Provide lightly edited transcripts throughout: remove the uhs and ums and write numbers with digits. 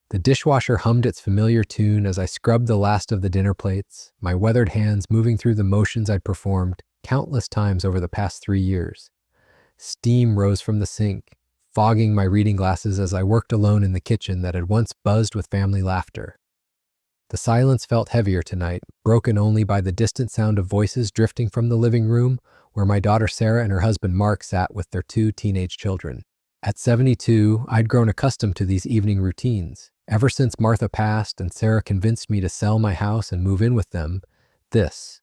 The dishwasher hummed its familiar tune as I scrubbed the last of the dinner plates, my weathered hands moving through the motions I'd performed countless times over the past 3 years. Steam rose from the sink, fogging my reading glasses as I worked alone in the kitchen that had once buzzed with family laughter. The silence felt heavier tonight, broken only by the distant sound of voices drifting from the living room where my daughter Sarah and her husband Mark sat with their 2 teenage children. At 72, I'd grown accustomed to these evening routines. Ever since Martha passed and Sarah convinced me to sell my house and move in with them, this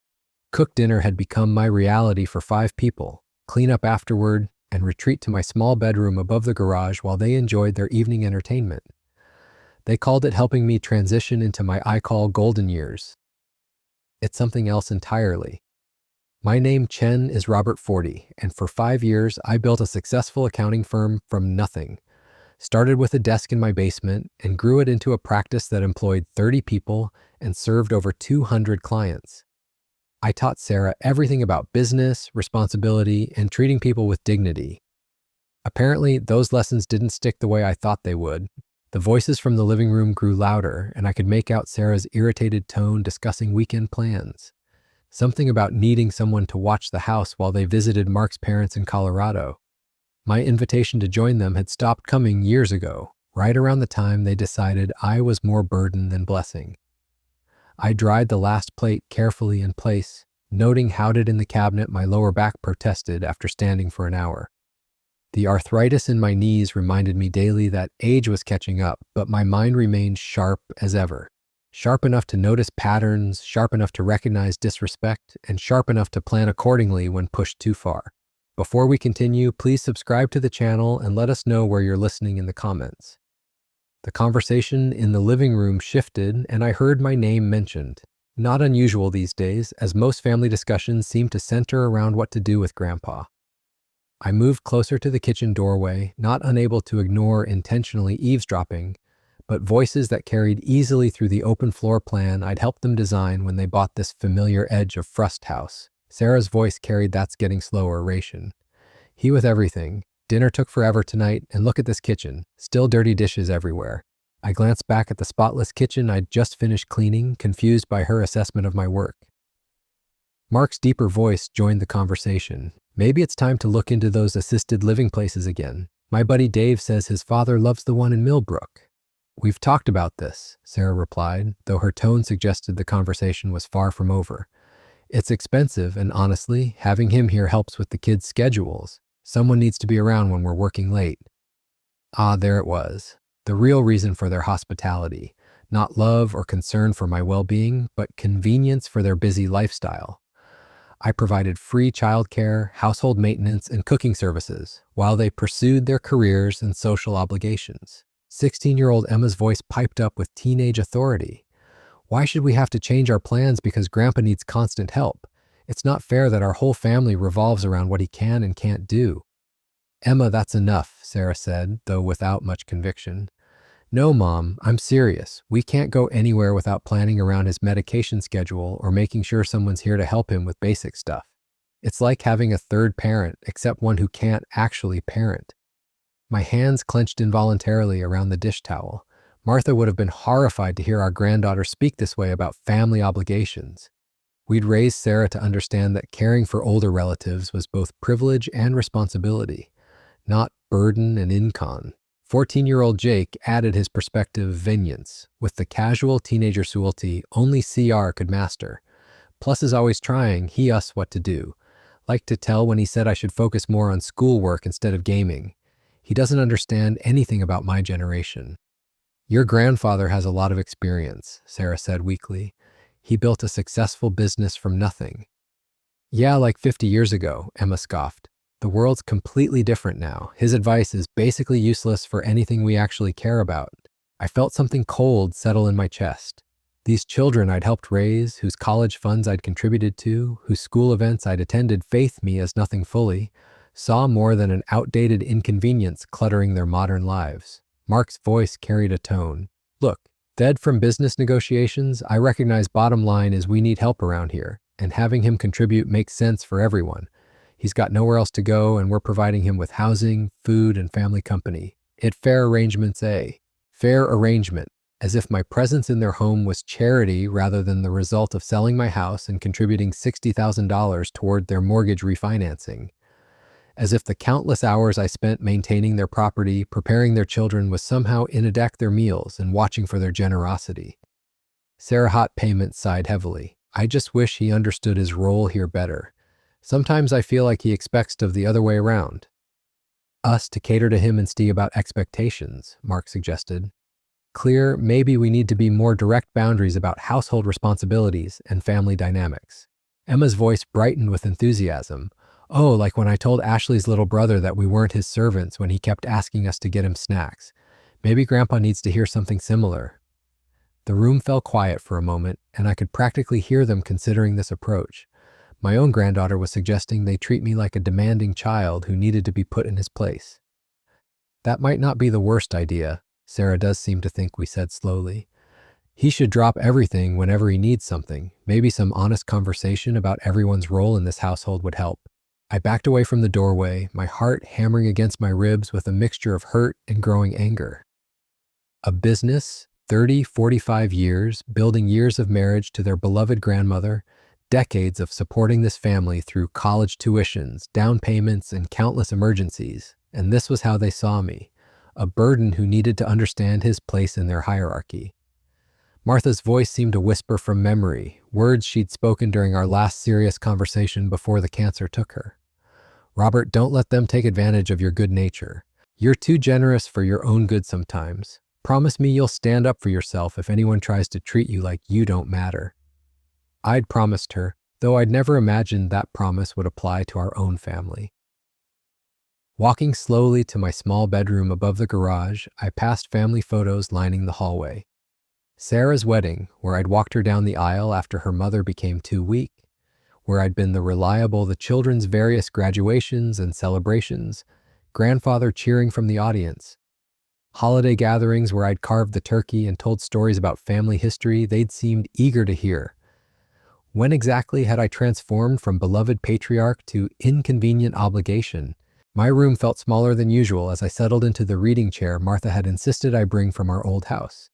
cooked dinner had become my reality for 5 people, clean up afterward, and retreat to my small bedroom above the garage while they enjoyed their evening entertainment. They called it helping me transition into my I call golden years. It's something else entirely. My name, Chen, is Robert Forty, and for 5 years, I built a successful accounting firm from nothing. Started with a desk in my basement and grew it into a practice that employed 30 people and served over 200 clients. I taught Sarah everything about business, responsibility, and treating people with dignity. Apparently, those lessons didn't stick the way I thought they would. The voices from the living room grew louder, and I could make out Sarah's irritated tone discussing weekend plans. Something about needing someone to watch the house while they visited Mark's parents in Colorado. My invitation to join them had stopped coming years ago, right around the time they decided I was more burden than blessing. I dried the last plate carefully in place, noting how it in the cabinet my lower back protested after standing for an hour. The arthritis in my knees reminded me daily that age was catching up, but my mind remained sharp as ever. Sharp enough to notice patterns, sharp enough to recognize disrespect, and sharp enough to plan accordingly when pushed too far. Before we continue, please subscribe to the channel and let us know where you're listening in the comments. The conversation in the living room shifted, and I heard my name mentioned. Not unusual these days, as most family discussions seem to center around what to do with Grandpa. I moved closer to the kitchen doorway, not unable to ignore intentionally eavesdropping, but voices that carried easily through the open floor plan I'd helped them design when they bought this familiar edge of Frust house. Sarah's voice carried "that's getting slower" ration. He with everything. Dinner took forever tonight, and look at this kitchen. Still dirty dishes everywhere. I glanced back at the spotless kitchen I'd just finished cleaning, confused by her assessment of my work. Mark's deeper voice joined the conversation. Maybe it's time to look into those assisted living places again. My buddy Dave says his father loves the one in Millbrook. We've talked about this, Sarah replied, though her tone suggested the conversation was far from over. It's expensive, and honestly, having him here helps with the kids' schedules. Someone needs to be around when we're working late. Ah, there it was. The real reason for their hospitality. Not love or concern for my well-being, but convenience for their busy lifestyle. I provided free childcare, household maintenance, and cooking services while they pursued their careers and social obligations. 16-year-old Emma's voice piped up with teenage authority. Why should we have to change our plans because Grandpa needs constant help? It's not fair that our whole family revolves around what he can and can't do. Emma, that's enough, Sarah said, though without much conviction. No, Mom, I'm serious. We can't go anywhere without planning around his medication schedule or making sure someone's here to help him with basic stuff. It's like having a third parent, except one who can't actually parent. My hands clenched involuntarily around the dish towel. Martha would have been horrified to hear our granddaughter speak this way about family obligations. We'd raised Sarah to understand that caring for older relatives was both privilege and responsibility, not burden and incon. 14-year-old Jake added his perspective venience, with the casual teenager sualty only CR could master. Plus is always trying, he us what to do. Liked to tell when he said I should focus more on schoolwork instead of gaming. He doesn't understand anything about my generation. Your grandfather has a lot of experience, Sarah said weakly. He built a successful business from nothing. Yeah, like 50 years ago, Emma scoffed. The world's completely different now. His advice is basically useless for anything we actually care about. I felt something cold settle in my chest. These children I'd helped raise, whose college funds I'd contributed to, whose school events I'd attended faith me as nothing fully, saw more than an outdated inconvenience cluttering their modern lives. Mark's voice carried a tone. Look, dead from business negotiations, I recognize bottom line is we need help around here, and having him contribute makes sense for everyone. He's got nowhere else to go, and we're providing him with housing, food, and family company. Fair arrangement, as if my presence in their home was charity rather than the result of selling my house and contributing $60,000 toward their mortgage refinancing, as if the countless hours I spent maintaining their property, preparing their children, was somehow in a deck their meals and watching for their generosity. Sarah Hot Payment sighed heavily. I just wish he understood his role here better. Sometimes I feel like he expects of the other way around. Us to cater to him and see about expectations, Mark suggested. Clear, maybe we need to be more direct boundaries about household responsibilities and family dynamics. Emma's voice brightened with enthusiasm. Oh, like when I told Ashley's little brother that we weren't his servants when he kept asking us to get him snacks. Maybe Grandpa needs to hear something similar. The room fell quiet for a moment, and I could practically hear them considering this approach. My own granddaughter was suggesting they treat me like a demanding child who needed to be put in his place. That might not be the worst idea, Sarah does seem to think, we said slowly. He should drop everything whenever he needs something. Maybe some honest conversation about everyone's role in this household would help. I backed away from the doorway, my heart hammering against my ribs with a mixture of hurt and growing anger. A business, 30, 45 years, building years of marriage to their beloved grandmother, decades of supporting this family through college tuitions, down payments, and countless emergencies. And this was how they saw me, a burden who needed to understand his place in their hierarchy. Martha's voice seemed to whisper from memory, words she'd spoken during our last serious conversation before the cancer took her. Robert, don't let them take advantage of your good nature. You're too generous for your own good sometimes. Promise me you'll stand up for yourself if anyone tries to treat you like you don't matter. I'd promised her, though I'd never imagined that promise would apply to our own family. Walking slowly to my small bedroom above the garage, I passed family photos lining the hallway. Sarah's wedding, where I'd walked her down the aisle after her mother became too weak, where I'd been the children's various graduations and celebrations, grandfather cheering from the audience, holiday gatherings where I'd carved the turkey and told stories about family history they'd seemed eager to hear. When exactly had I transformed from beloved patriarch to inconvenient obligation? My room felt smaller than usual as I settled into the reading chair Martha had insisted I bring from our old house.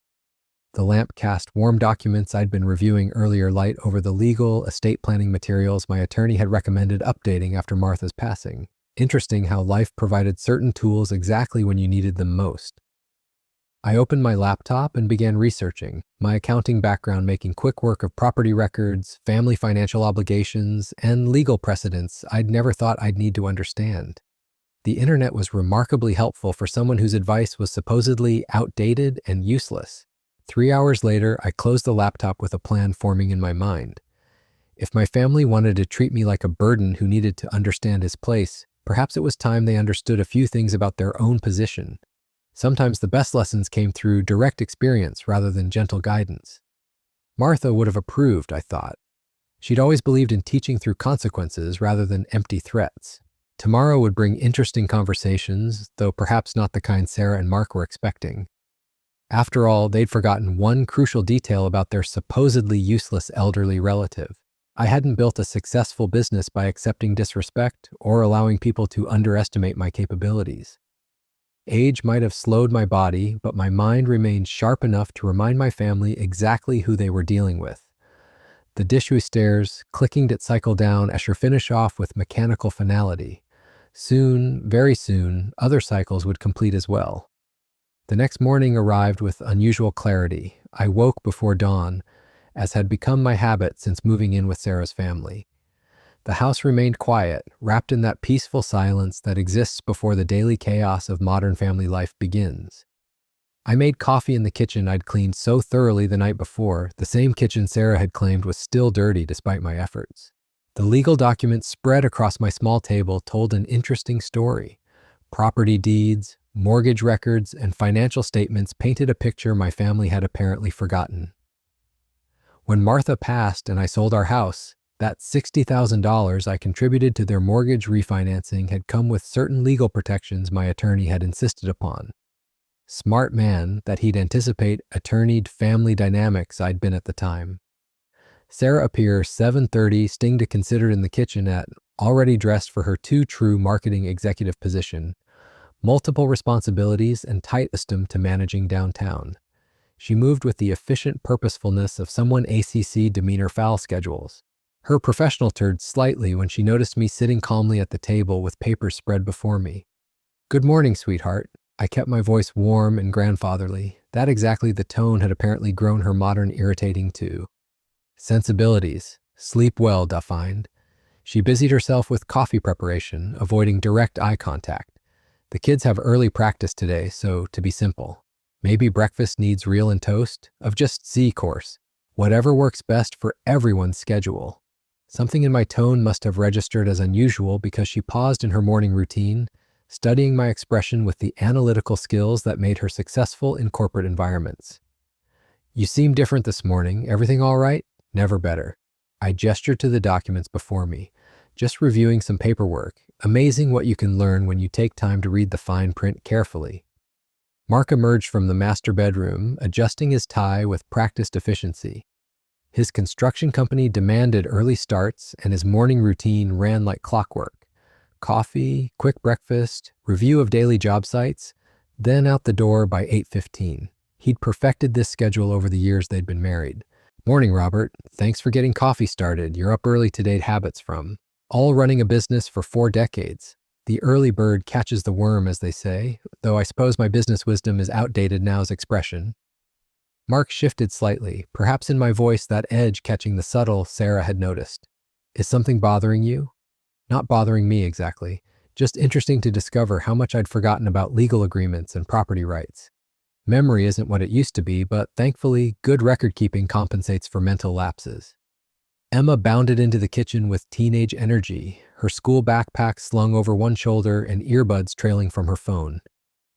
The lamp cast warm documents I'd been reviewing earlier light over the legal, estate planning materials my attorney had recommended updating after Martha's passing. Interesting how life provided certain tools exactly when you needed them most. I opened my laptop and began researching, my accounting background making quick work of property records, family financial obligations, and legal precedents I'd never thought I'd need to understand. The internet was remarkably helpful for someone whose advice was supposedly outdated and useless. 3 hours later, I closed the laptop with a plan forming in my mind. If my family wanted to treat me like a burden who needed to understand his place, perhaps it was time they understood a few things about their own position. Sometimes the best lessons came through direct experience rather than gentle guidance. Martha would have approved, I thought. She'd always believed in teaching through consequences rather than empty threats. Tomorrow would bring interesting conversations, though perhaps not the kind Sarah and Mark were expecting. After all, they'd forgotten one crucial detail about their supposedly useless elderly relative. I hadn't built a successful business by accepting disrespect or allowing people to underestimate my capabilities. Age might have slowed my body, but my mind remained sharp enough to remind my family exactly who they were dealing with. The dishwasher stairs, clicking to cycle down Escher finish off with mechanical finality. Soon, very soon, other cycles would complete as well. The next morning arrived with unusual clarity. I woke before dawn, as had become my habit since moving in with Sarah's family. The house remained quiet, wrapped in that peaceful silence that exists before the daily chaos of modern family life begins. I made coffee in the kitchen I'd cleaned so thoroughly the night before, the same kitchen Sarah had claimed was still dirty despite my efforts. The legal documents spread across my small table told an interesting story. Property deeds, mortgage records, and financial statements painted a picture my family had apparently forgotten. When Martha passed and I sold our house, that $60,000 I contributed to their mortgage refinancing had come with certain legal protections my attorney had insisted upon. Smart man that he'd anticipate attorneyed family dynamics I'd been at the time. Sarah appears 7:30, sting to consider in the kitchen already dressed for her too true marketing executive position, multiple responsibilities and tight system to managing downtown. She moved with the efficient purposefulness of someone ACC demeanor foul schedules. Her professional turned slightly when she noticed me sitting calmly at the table with papers spread before me. "Good morning, sweetheart." I kept my voice warm and grandfatherly. That exactly the tone had apparently grown her modern irritating to. Sensibilities. Sleep well, Duffind. She busied herself with coffee preparation, avoiding direct eye contact. The kids have early practice today, so to be simple. Maybe breakfast needs real and toast, of just C course. Whatever works best for everyone's schedule. Something in my tone must have registered as unusual because she paused in her morning routine, studying my expression with the analytical skills that made her successful in corporate environments. "You seem different this morning. Everything all right?" "Never better." I gestured to the documents before me, just reviewing some paperwork. Amazing what you can learn when you take time to read the fine print carefully. Mark emerged from the master bedroom, adjusting his tie with practiced efficiency. His construction company demanded early starts, and his morning routine ran like clockwork. Coffee, quick breakfast, review of daily job sites, then out the door by 8:15. He'd perfected this schedule over the years they'd been married. "Morning, Robert. Thanks for getting coffee started. You're up early to date habits from." All running a business for 4 decades. The early bird catches the worm, as they say, though I suppose my business wisdom is outdated now's expression. Mark shifted slightly, perhaps in my voice that edge catching the subtle Sarah had noticed. "Is something bothering you?" Not bothering me exactly, just interesting to discover how much I'd forgotten about legal agreements and property rights. Memory isn't what it used to be, but thankfully, good record-keeping compensates for mental lapses. Emma bounded into the kitchen with teenage energy, her school backpack slung over one shoulder and earbuds trailing from her phone.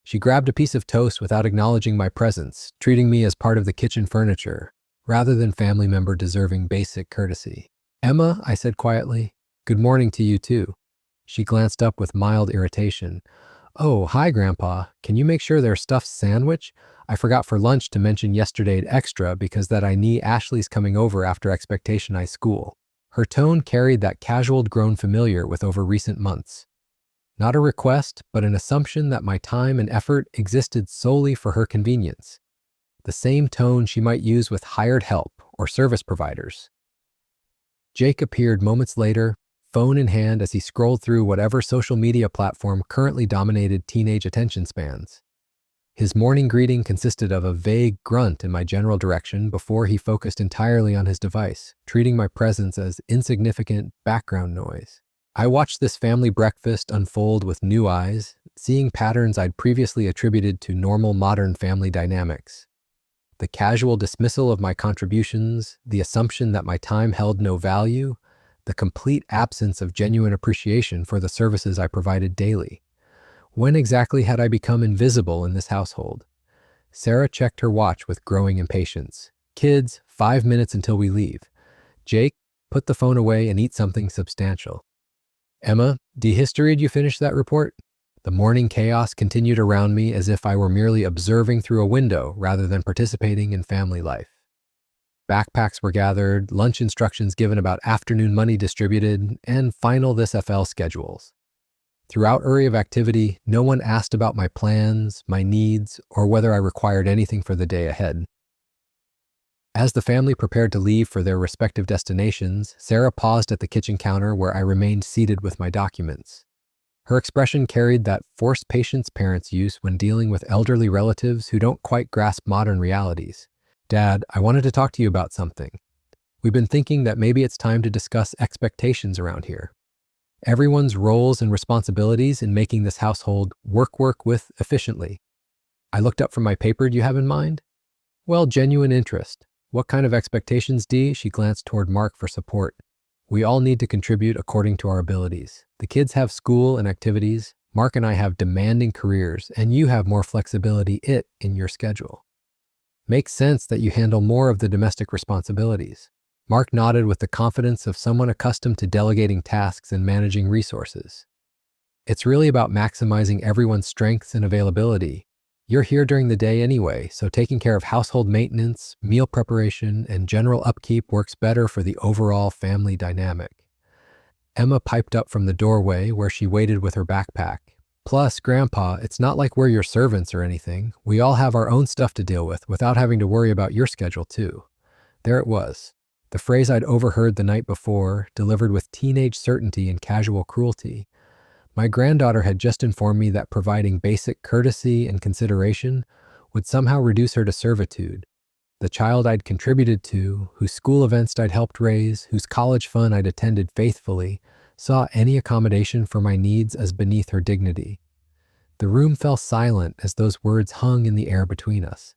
She grabbed a piece of toast without acknowledging my presence, treating me as part of the kitchen furniture, rather than family member deserving basic courtesy. "Emma," I said quietly, "good morning to you too." She glanced up with mild irritation. "Oh, hi, Grandpa. Can you make sure there's stuffed sandwich? I forgot for lunch to mention yesterday at Extra because that I knee Ashley's coming over after expectation I school." Her tone carried that casual grown familiar with over recent months. Not a request, but an assumption that my time and effort existed solely for her convenience. The same tone she might use with hired help or service providers. Jake appeared moments later, phone in hand as he scrolled through whatever social media platform currently dominated teenage attention spans. His morning greeting consisted of a vague grunt in my general direction before he focused entirely on his device, treating my presence as insignificant background noise. I watched this family breakfast unfold with new eyes, seeing patterns I'd previously attributed to normal modern family dynamics. The casual dismissal of my contributions, the assumption that my time held no value, the complete absence of genuine appreciation for the services I provided daily. When exactly had I become invisible in this household? Sarah checked her watch with growing impatience. "Kids, 5 minutes until we leave." "Jake, put the phone away and eat something substantial." "Emma, dehistoried you finish that report?" The morning chaos continued around me as if I were merely observing through a window rather than participating in family life. Backpacks were gathered, lunch instructions given about afternoon money distributed, and final this FL schedules. Throughout area of activity, no one asked about my plans, my needs, or whether I required anything for the day ahead. As the family prepared to leave for their respective destinations, Sarah paused at the kitchen counter where I remained seated with my documents. Her expression carried that forced patience parents use when dealing with elderly relatives who don't quite grasp modern realities. "Dad, I wanted to talk to you about something. We've been thinking that maybe it's time to discuss expectations around here. Everyone's roles and responsibilities in making this household work with efficiently." I looked up from my paper. "Do you have in mind?" "Well, genuine interest." "What kind of expectations, Dee?" She glanced toward Mark for support. "We all need to contribute according to our abilities. The kids have school and activities. Mark and I have demanding careers, and you have more flexibility in your schedule. Makes sense that you handle more of the domestic responsibilities." Mark nodded with the confidence of someone accustomed to delegating tasks and managing resources. "It's really about maximizing everyone's strengths and availability. You're here during the day anyway, so taking care of household maintenance, meal preparation, and general upkeep works better for the overall family dynamic." Emma piped up from the doorway where she waited with her backpack. Plus, Grandpa, it's not like we're your servants or anything. We all have our own stuff to deal with without having to worry about your schedule, too. There it was. The phrase I'd overheard the night before, delivered with teenage certainty and casual cruelty. My granddaughter had just informed me that providing basic courtesy and consideration would somehow reduce her to servitude. The child I'd contributed to, whose school events I'd helped raise, whose college fund I'd attended faithfully, saw any accommodation for my needs as beneath her dignity. The room fell silent as those words hung in the air between us.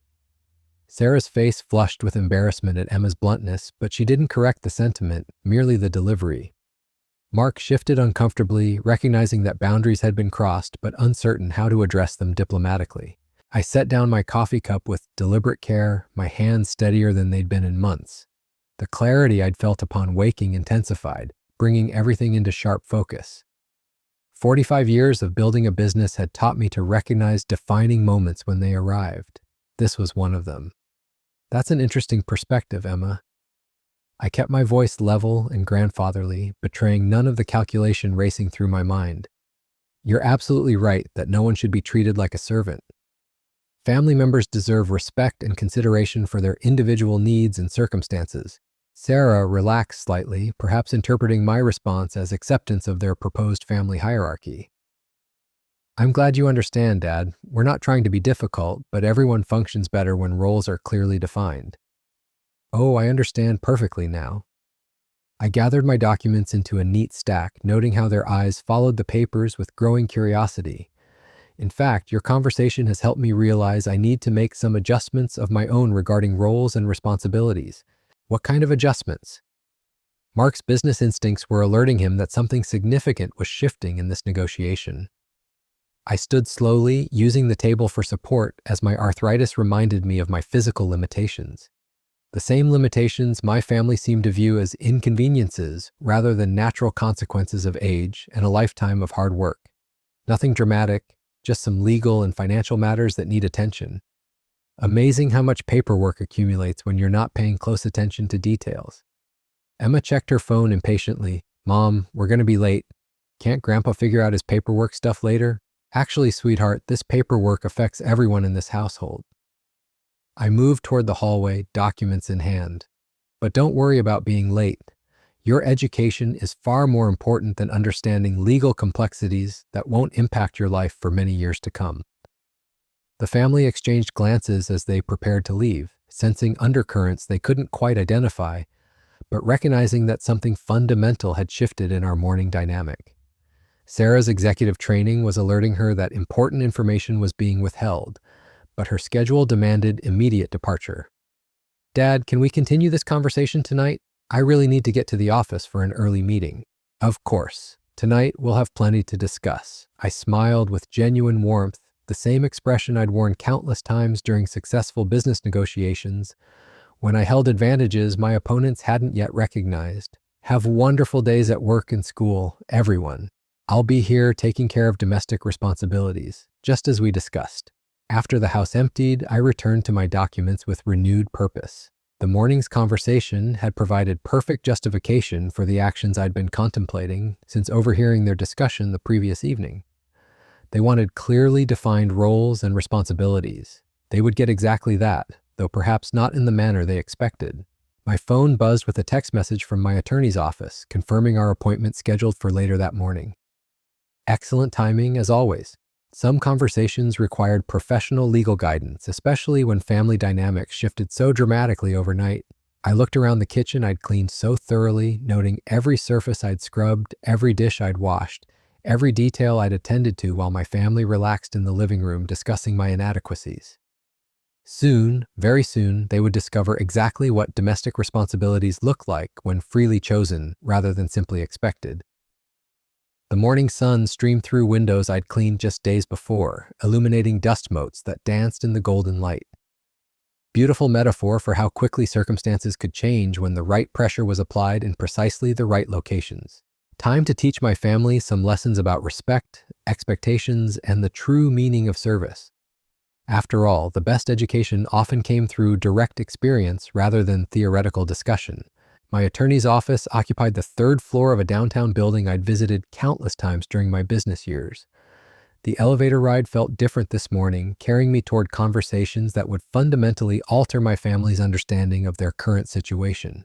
Sarah's face flushed with embarrassment at Emma's bluntness, but she didn't correct the sentiment, merely the delivery. Mark shifted uncomfortably, recognizing that boundaries had been crossed, but uncertain how to address them diplomatically. I set down my coffee cup with deliberate care, my hands steadier than they'd been in months. The clarity I'd felt upon waking intensified, bringing everything into sharp focus. 45 years of building a business had taught me to recognize defining moments when they arrived. This was one of them. That's an interesting perspective, Emma. I kept my voice level and grandfatherly, betraying none of the calculation racing through my mind. You're absolutely right that no one should be treated like a servant. Family members deserve respect and consideration for their individual needs and circumstances. Sarah relaxed slightly, perhaps interpreting my response as acceptance of their proposed family hierarchy. I'm glad you understand, Dad. We're not trying to be difficult, but everyone functions better when roles are clearly defined. Oh, I understand perfectly now. I gathered my documents into a neat stack, noting how their eyes followed the papers with growing curiosity. In fact, your conversation has helped me realize I need to make some adjustments of my own regarding roles and responsibilities. What kind of adjustments? Mark's business instincts were alerting him that something significant was shifting in this negotiation. I stood slowly, using the table for support as my arthritis reminded me of my physical limitations. The same limitations my family seemed to view as inconveniences rather than natural consequences of age and a lifetime of hard work. Nothing dramatic, just some legal and financial matters that need attention. Amazing how much paperwork accumulates when you're not paying close attention to details. Emma checked her phone impatiently. Mom, we're going to be late. Can't Grandpa figure out his paperwork stuff later? Actually, sweetheart, this paperwork affects everyone in this household. I moved toward the hallway, documents in hand. But don't worry about being late. Your education is far more important than understanding legal complexities that won't impact your life for many years to come. The family exchanged glances as they prepared to leave, sensing undercurrents they couldn't quite identify, but recognizing that something fundamental had shifted in our morning dynamic. Sarah's executive training was alerting her that important information was being withheld, but her schedule demanded immediate departure. Dad, can we continue this conversation tonight? I really need to get to the office for an early meeting. Of course. Tonight we'll have plenty to discuss. I smiled with genuine warmth, the same expression I'd worn countless times during successful business negotiations when I held advantages my opponents hadn't yet recognized. Have wonderful days at work and school, everyone. I'll be here taking care of domestic responsibilities, just as we discussed. After the house emptied, I returned to my documents with renewed purpose. The morning's conversation had provided perfect justification for the actions I'd been contemplating since overhearing their discussion the previous evening. They wanted clearly defined roles and responsibilities. They would get exactly that, though perhaps not in the manner they expected. My phone buzzed with a text message from my attorney's office, confirming our appointment scheduled for later that morning. Excellent timing, as always. Some conversations required professional legal guidance, especially when family dynamics shifted so dramatically overnight. I looked around the kitchen I'd cleaned so thoroughly, noting every surface I'd scrubbed, every dish I'd washed, every detail I'd attended to while my family relaxed in the living room discussing my inadequacies. Soon, very soon, they would discover exactly what domestic responsibilities look like when freely chosen rather than simply expected. The morning sun streamed through windows I'd cleaned just days before, illuminating dust motes that danced in the golden light. Beautiful metaphor for how quickly circumstances could change when the right pressure was applied in precisely the right locations. Time to teach my family some lessons about respect, expectations, and the true meaning of service. After all, the best education often came through direct experience rather than theoretical discussion. My attorney's office occupied the third floor of a downtown building I'd visited countless times during my business years. The elevator ride felt different this morning, carrying me toward conversations that would fundamentally alter my family's understanding of their current situation.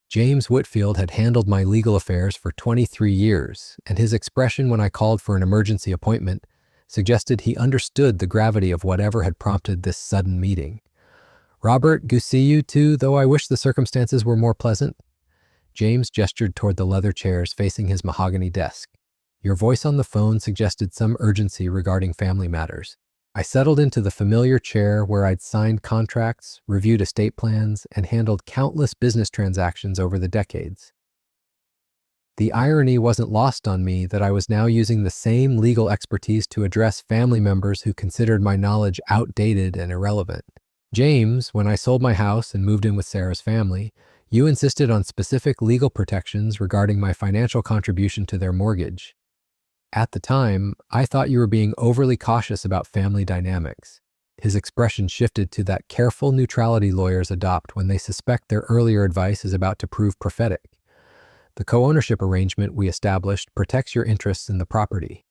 James Whitfield had handled my legal affairs for 23 years, and his expression when I called for an emergency appointment suggested he understood the gravity of whatever had prompted this sudden meeting. "Robert, good see you too, though I wish the circumstances were more pleasant." James gestured toward the leather chairs facing his mahogany desk. "Your voice on the phone suggested some urgency regarding family matters." I settled into the familiar chair where I'd signed contracts, reviewed estate plans, and handled countless business transactions over the decades. The irony wasn't lost on me that I was now using the same legal expertise to address family members who considered my knowledge outdated and irrelevant. "James, when I sold my house and moved in with Sarah's family, you insisted on specific legal protections regarding my financial contribution to their mortgage. At the time, I thought you were being overly cautious about family dynamics." His expression shifted to that careful neutrality lawyers adopt when they suspect their earlier advice is about to prove prophetic. "The co-ownership arrangement we established protects your interests in the property.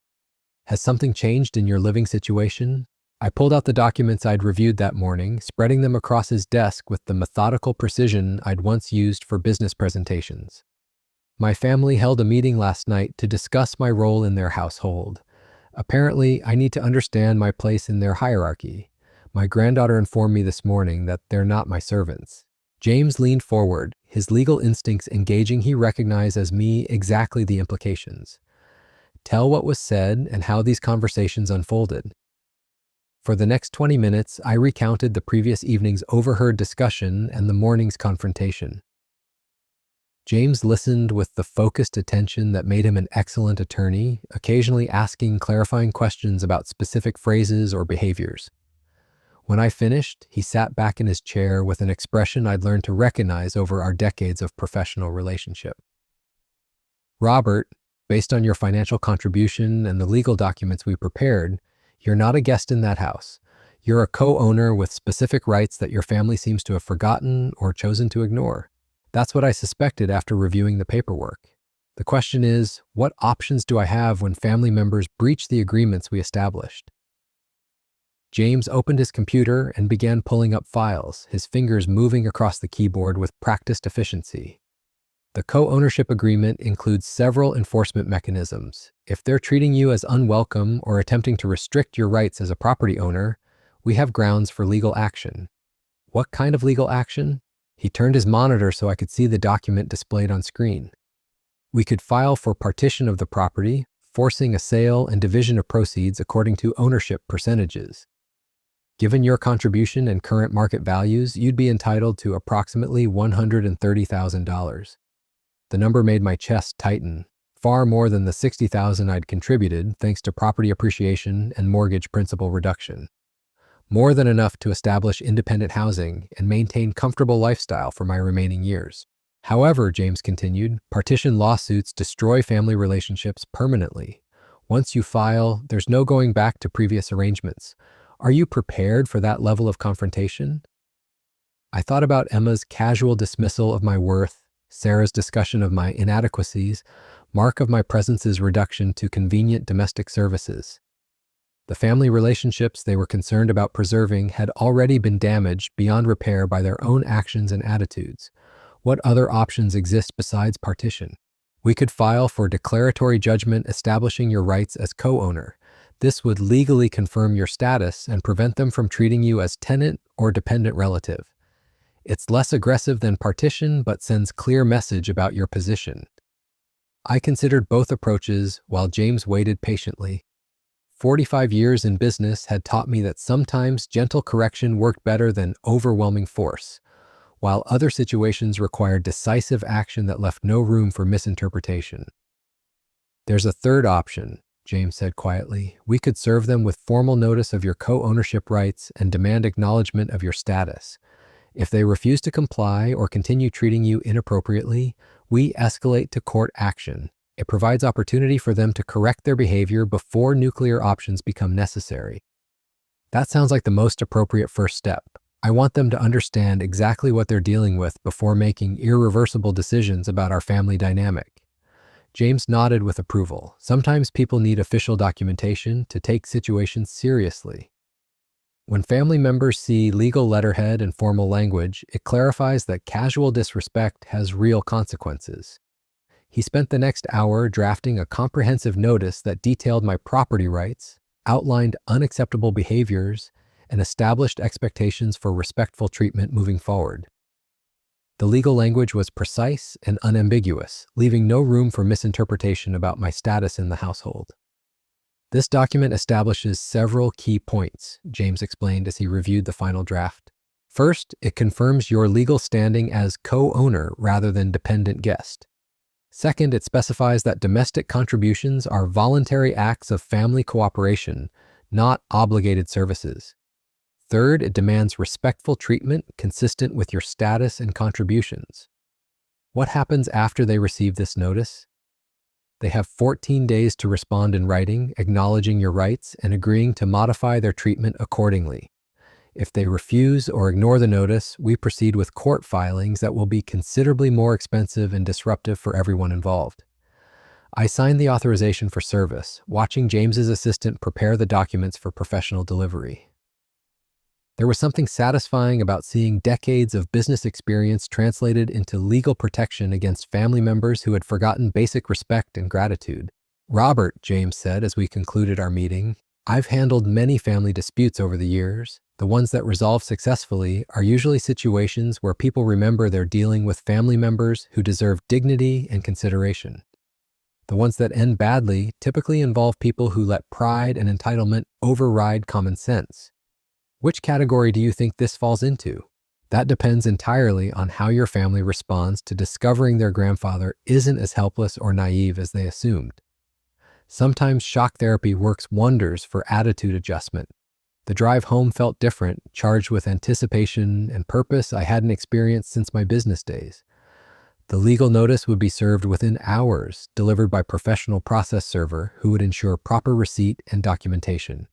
Has something changed in your living situation?" I pulled out the documents I'd reviewed that morning, spreading them across his desk with the methodical precision I'd once used for business presentations. "My family held a meeting last night to discuss my role in their household. Apparently, I need to understand my place in their hierarchy. My granddaughter informed me this morning that they're not my servants." James leaned forward, his legal instincts engaging he recognized as me exactly the implications. "Tell what was said and how these conversations unfolded." For the next 20 minutes, I recounted the previous evening's overheard discussion and the morning's confrontation. James listened with the focused attention that made him an excellent attorney, occasionally asking clarifying questions about specific phrases or behaviors. When I finished, he sat back in his chair with an expression I'd learned to recognize over our decades of professional relationship. "Robert, based on your financial contribution and the legal documents we prepared, you're not a guest in that house. You're a co-owner with specific rights that your family seems to have forgotten or chosen to ignore. That's what I suspected after reviewing the paperwork. The question is, what options do I have when family members breach the agreements we established?" James opened his computer and began pulling up files, his fingers moving across the keyboard with practiced efficiency. "The co-ownership agreement includes several enforcement mechanisms. If they're treating you as unwelcome or attempting to restrict your rights as a property owner, we have grounds for legal action." "What kind of legal action?" He turned his monitor so I could see the document displayed on screen. "We could file for partition of the property, forcing a sale and division of proceeds according to ownership percentages. Given your contribution and current market values, you'd be entitled to approximately $130,000. The number made my chest tighten, far more than the $60,000 I'd contributed thanks to property appreciation and mortgage principal reduction. More than enough to establish independent housing and maintain comfortable lifestyle for my remaining years. However, James continued, partition lawsuits destroy family relationships permanently. Once you file, there's no going back to previous arrangements. Are you prepared for that level of confrontation? I thought about Emma's casual dismissal of my worth, Sarah's discussion of my inadequacies, Mark of my presence's reduction to convenient domestic services. The family relationships they were concerned about preserving had already been damaged beyond repair by their own actions and attitudes. What other options exist besides partition? We could file for declaratory judgment establishing your rights as co-owner. This would legally confirm your status and prevent them from treating you as tenant or dependent relative. It's less aggressive than partition, but sends clear message about your position. I considered both approaches while James waited patiently. 45 years in business had taught me that sometimes gentle correction worked better than overwhelming force, while other situations required decisive action that left no room for misinterpretation. "There's a third option," James said quietly. "We could serve them with formal notice of your co-ownership rights and demand acknowledgement of your status. If they refuse to comply or continue treating you inappropriately, we escalate to court action. It provides opportunity for them to correct their behavior before nuclear options become necessary." That sounds like the most appropriate first step. I want them to understand exactly what they're dealing with before making irreversible decisions about our family dynamic. James nodded with approval. Sometimes people need official documentation to take situations seriously. When family members see legal letterhead and formal language, it clarifies that casual disrespect has real consequences. He spent the next hour drafting a comprehensive notice that detailed my property rights, outlined unacceptable behaviors, and established expectations for respectful treatment moving forward. The legal language was precise and unambiguous, leaving no room for misinterpretation about my status in the household. This document establishes several key points, James explained as he reviewed the final draft. First, it confirms your legal standing as co-owner rather than dependent guest. Second, it specifies that domestic contributions are voluntary acts of family cooperation, not obligated services. Third, it demands respectful treatment consistent with your status and contributions. What happens after they receive this notice? They have 14 days to respond in writing, acknowledging your rights and agreeing to modify their treatment accordingly. If they refuse or ignore the notice, we proceed with court filings that will be considerably more expensive and disruptive for everyone involved. I signed the authorization for service, watching James's assistant prepare the documents for professional delivery. There was something satisfying about seeing decades of business experience translated into legal protection against family members who had forgotten basic respect and gratitude. "Robert," James said as we concluded our meeting, "I've handled many family disputes over the years. The ones that resolve successfully are usually situations where people remember they're dealing with family members who deserve dignity and consideration. The ones that end badly typically involve people who let pride and entitlement override common sense. Which category do you think this falls into? That depends entirely on how your family responds to discovering their grandfather isn't as helpless or naive as they assumed. Sometimes shock therapy works wonders for attitude adjustment. The drive home felt different, charged with anticipation and purpose I hadn't experienced since my business days. The legal notice would be served within hours, delivered by professional process server who would ensure proper receipt and documentation.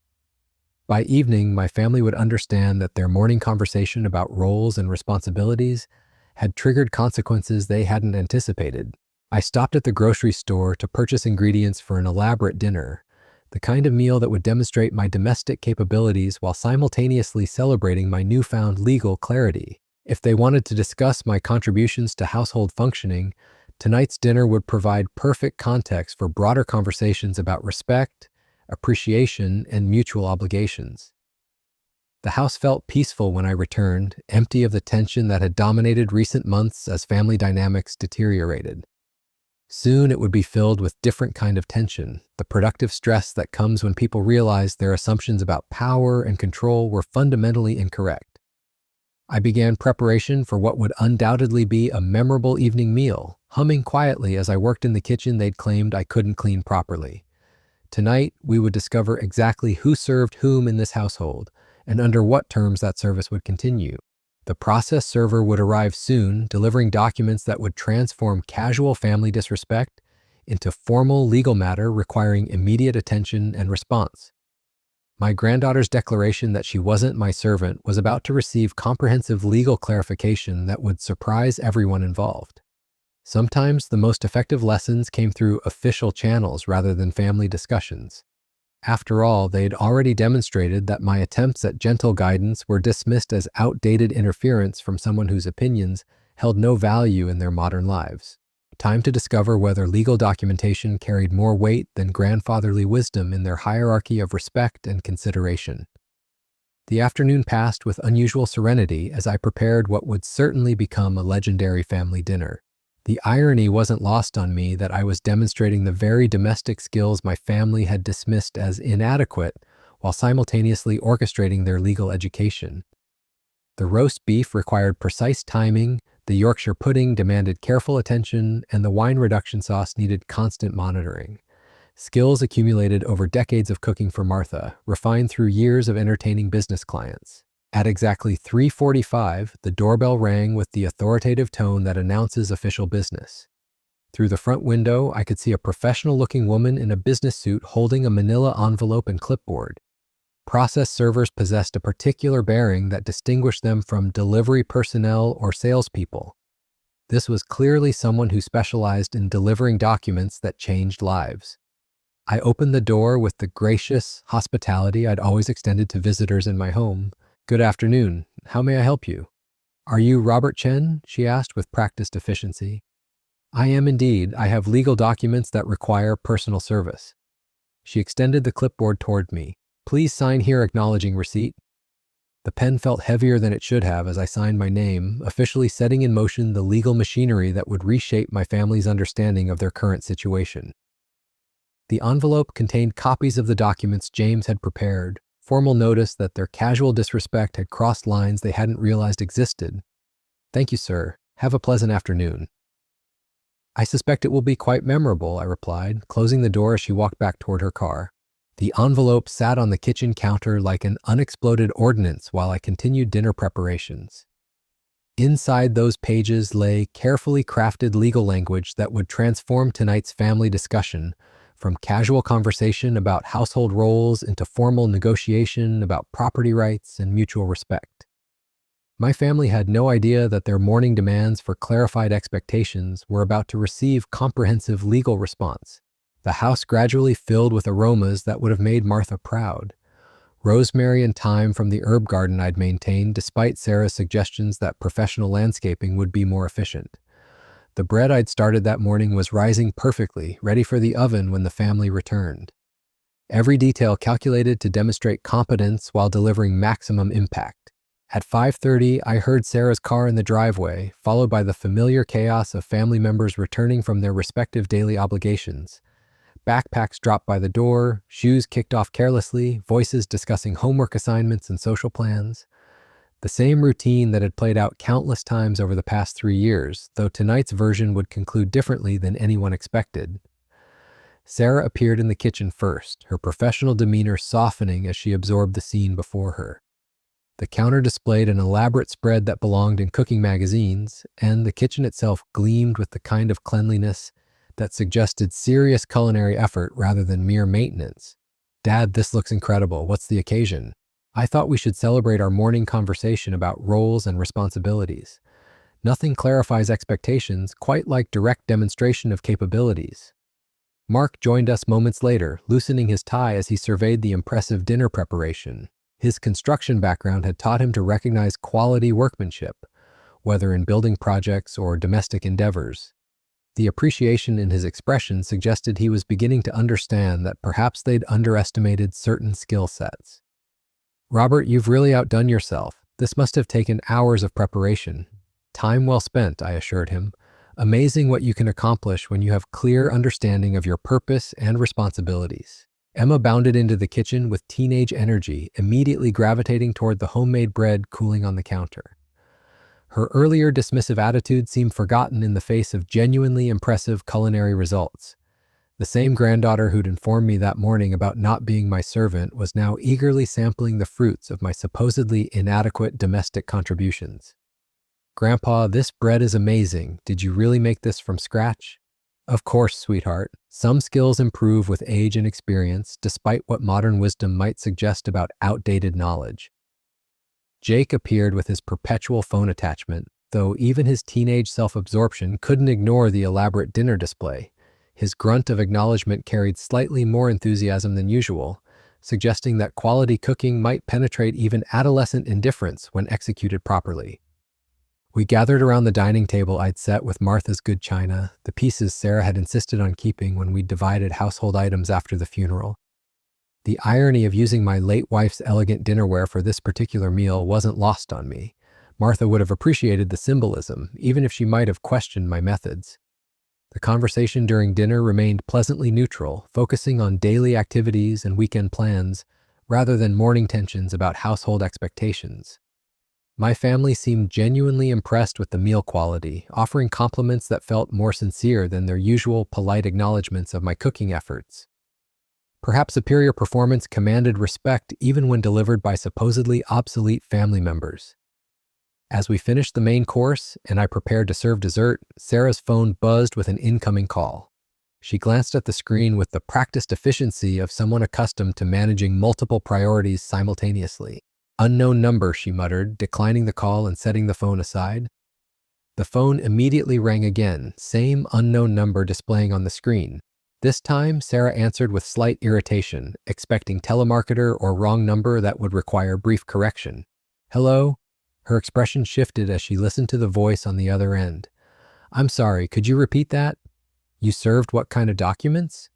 By evening, my family would understand that their morning conversation about roles and responsibilities had triggered consequences they hadn't anticipated. I stopped at the grocery store to purchase ingredients for an elaborate dinner, the kind of meal that would demonstrate my domestic capabilities while simultaneously celebrating my newfound legal clarity. If they wanted to discuss my contributions to household functioning, tonight's dinner would provide perfect context for broader conversations about respect, appreciation, and mutual obligations. The house felt peaceful when I returned, empty of the tension that had dominated recent months as family dynamics deteriorated. Soon it would be filled with different kind of tension, the productive stress that comes when people realize their assumptions about power and control were fundamentally incorrect. I began preparation for what would undoubtedly be a memorable evening meal, humming quietly as I worked in the kitchen they'd claimed I couldn't clean properly. Tonight, we would discover exactly who served whom in this household, and under what terms that service would continue. The process server would arrive soon, delivering documents that would transform casual family disrespect into formal legal matter requiring immediate attention and response. My granddaughter's declaration that she wasn't my servant was about to receive comprehensive legal clarification that would surprise everyone involved. Sometimes the most effective lessons came through official channels rather than family discussions. After all, they'd already demonstrated that my attempts at gentle guidance were dismissed as outdated interference from someone whose opinions held no value in their modern lives. Time to discover whether legal documentation carried more weight than grandfatherly wisdom in their hierarchy of respect and consideration. The afternoon passed with unusual serenity as I prepared what would certainly become a legendary family dinner. The irony wasn't lost on me that I was demonstrating the very domestic skills my family had dismissed as inadequate while simultaneously orchestrating their legal education. The roast beef required precise timing, the Yorkshire pudding demanded careful attention, and the wine reduction sauce needed constant monitoring. Skills accumulated over decades of cooking for Martha, refined through years of entertaining business clients. At exactly 3:45, the doorbell rang with the authoritative tone that announces official business. Through the front window, I could see a professional-looking woman in a business suit holding a manila envelope and clipboard. Process servers possessed a particular bearing that distinguished them from delivery personnel or salespeople. This was clearly someone who specialized in delivering documents that changed lives. I opened the door with the gracious hospitality I'd always extended to visitors in my home. "Good afternoon. How may I help you?" "Are you Robert Chen?" she asked with practiced efficiency. "I am indeed. I have legal documents that require personal service." She extended the clipboard toward me. "Please sign here acknowledging receipt." The pen felt heavier than it should have as I signed my name, officially setting in motion the legal machinery that would reshape my family's understanding of their current situation. The envelope contained copies of the documents James had prepared, formal notice that their casual disrespect had crossed lines they hadn't realized existed. "Thank you, sir. Have a pleasant afternoon." "I suspect it will be quite memorable," I replied, closing the door as she walked back toward her car. The envelope sat on the kitchen counter like an unexploded ordnance while I continued dinner preparations. Inside those pages lay carefully crafted legal language that would transform tonight's family discussion from casual conversation about household roles into formal negotiation about property rights and mutual respect. My family had no idea that their morning demands for clarified expectations were about to receive comprehensive legal response. The house gradually filled with aromas that would have made Martha proud. Rosemary and thyme from the herb garden I'd maintained despite Sarah's suggestions that professional landscaping would be more efficient. The bread I'd started that morning was rising perfectly, ready for the oven when the family returned. Every detail calculated to demonstrate competence while delivering maximum impact. At 5:30, I heard Sarah's car in the driveway, followed by the familiar chaos of family members returning from their respective daily obligations. Backpacks dropped by the door, shoes kicked off carelessly, voices discussing homework assignments and social plans. The same routine that had played out countless times over the past 3 years, though tonight's version would conclude differently than anyone expected. Sarah appeared in the kitchen first, her professional demeanor softening as she absorbed the scene before her. The counter displayed an elaborate spread that belonged in cooking magazines, and the kitchen itself gleamed with the kind of cleanliness that suggested serious culinary effort rather than mere maintenance. "Dad, this looks incredible. What's the occasion?" I thought we should celebrate our morning conversation about roles and responsibilities. Nothing clarifies expectations quite like direct demonstration of capabilities. Mark joined us moments later, loosening his tie as he surveyed the impressive dinner preparation. His construction background had taught him to recognize quality workmanship, whether in building projects or domestic endeavors. The appreciation in his expression suggested he was beginning to understand that perhaps they'd underestimated certain skill sets. "Robert, you've really outdone yourself. This must have taken hours of preparation." "Time well spent," I assured him. "Amazing what you can accomplish when you have clear understanding of your purpose and responsibilities." Emma bounded into the kitchen with teenage energy, immediately gravitating toward the homemade bread cooling on the counter. Her earlier dismissive attitude seemed forgotten in the face of genuinely impressive culinary results. The same granddaughter who'd informed me that morning about not being my servant was now eagerly sampling the fruits of my supposedly inadequate domestic contributions. "Grandpa, this bread is amazing. Did you really make this from scratch?" "Of course, sweetheart. Some skills improve with age and experience, despite what modern wisdom might suggest about outdated knowledge." Jake appeared with his perpetual phone attachment, though even his teenage self-absorption couldn't ignore the elaborate dinner display. His grunt of acknowledgement carried slightly more enthusiasm than usual, suggesting that quality cooking might penetrate even adolescent indifference when executed properly. We gathered around the dining table I'd set with Martha's good china, the pieces Sarah had insisted on keeping when we divided household items after the funeral. The irony of using my late wife's elegant dinnerware for this particular meal wasn't lost on me. Martha would have appreciated the symbolism, even if she might have questioned my methods. The conversation during dinner remained pleasantly neutral, focusing on daily activities and weekend plans, rather than morning tensions about household expectations. My family seemed genuinely impressed with the meal quality, offering compliments that felt more sincere than their usual polite acknowledgments of my cooking efforts. Perhaps superior performance commanded respect even when delivered by supposedly obsolete family members. As we finished the main course and I prepared to serve dessert, Sarah's phone buzzed with an incoming call. She glanced at the screen with the practiced efficiency of someone accustomed to managing multiple priorities simultaneously. "Unknown number," she muttered, declining the call and setting the phone aside. The phone immediately rang again, same unknown number displaying on the screen. This time, Sarah answered with slight irritation, expecting telemarketer or wrong number that would require brief correction. Hello? Her expression shifted as she listened to the voice on the other end. I'm sorry, could you repeat that? You served what kind of documents?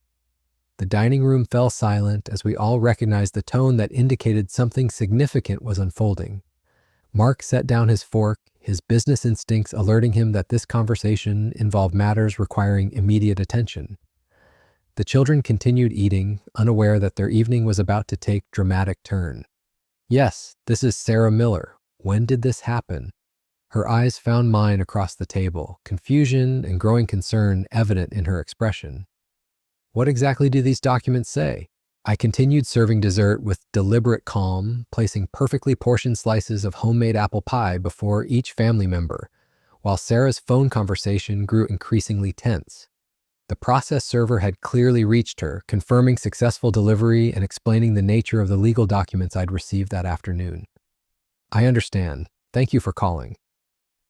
The dining room fell silent as we all recognized the tone that indicated something significant was unfolding. Mark set down his fork, his business instincts alerting him that this conversation involved matters requiring immediate attention. The children continued eating, unaware that their evening was about to take dramatic turn. Yes, this is Sarah Miller. When did this happen? Her eyes found mine across the table, confusion and growing concern evident in her expression. What exactly do these documents say? I continued serving dessert with deliberate calm, placing perfectly portioned slices of homemade apple pie before each family member, while Sarah's phone conversation grew increasingly tense. The process server had clearly reached her, confirming successful delivery and explaining the nature of the legal documents I'd received that afternoon. I understand. Thank you for calling.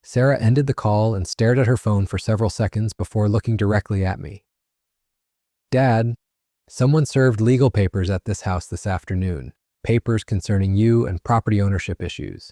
Sarah ended the call and stared at her phone for several seconds before looking directly at me. Dad, someone served legal papers at this house this afternoon, papers concerning you and property ownership issues.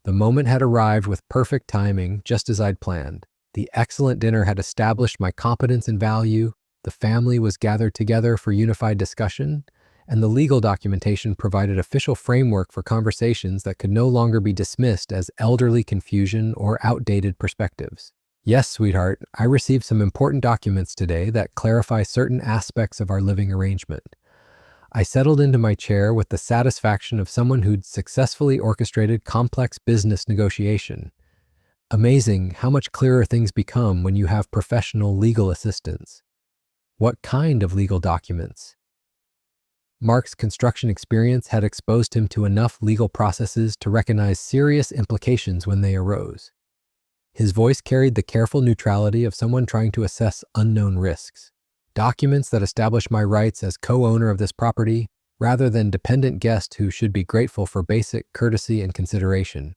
The moment had arrived with perfect timing, just as I'd planned. The excellent dinner had established my competence and value, the family was gathered together for unified discussion, and the legal documentation provided official framework for conversations that could no longer be dismissed as elderly confusion or outdated perspectives. Yes, sweetheart, I received some important documents today that clarify certain aspects of our living arrangement. I settled into my chair with the satisfaction of someone who'd successfully orchestrated complex business negotiation. Amazing how much clearer things become when you have professional legal assistance. What kind of legal documents? Mark's construction experience had exposed him to enough legal processes to recognize serious implications when they arose. His voice carried the careful neutrality of someone trying to assess unknown risks. Documents that establish my rights as co-owner of this property, rather than dependent guest who should be grateful for basic courtesy and consideration.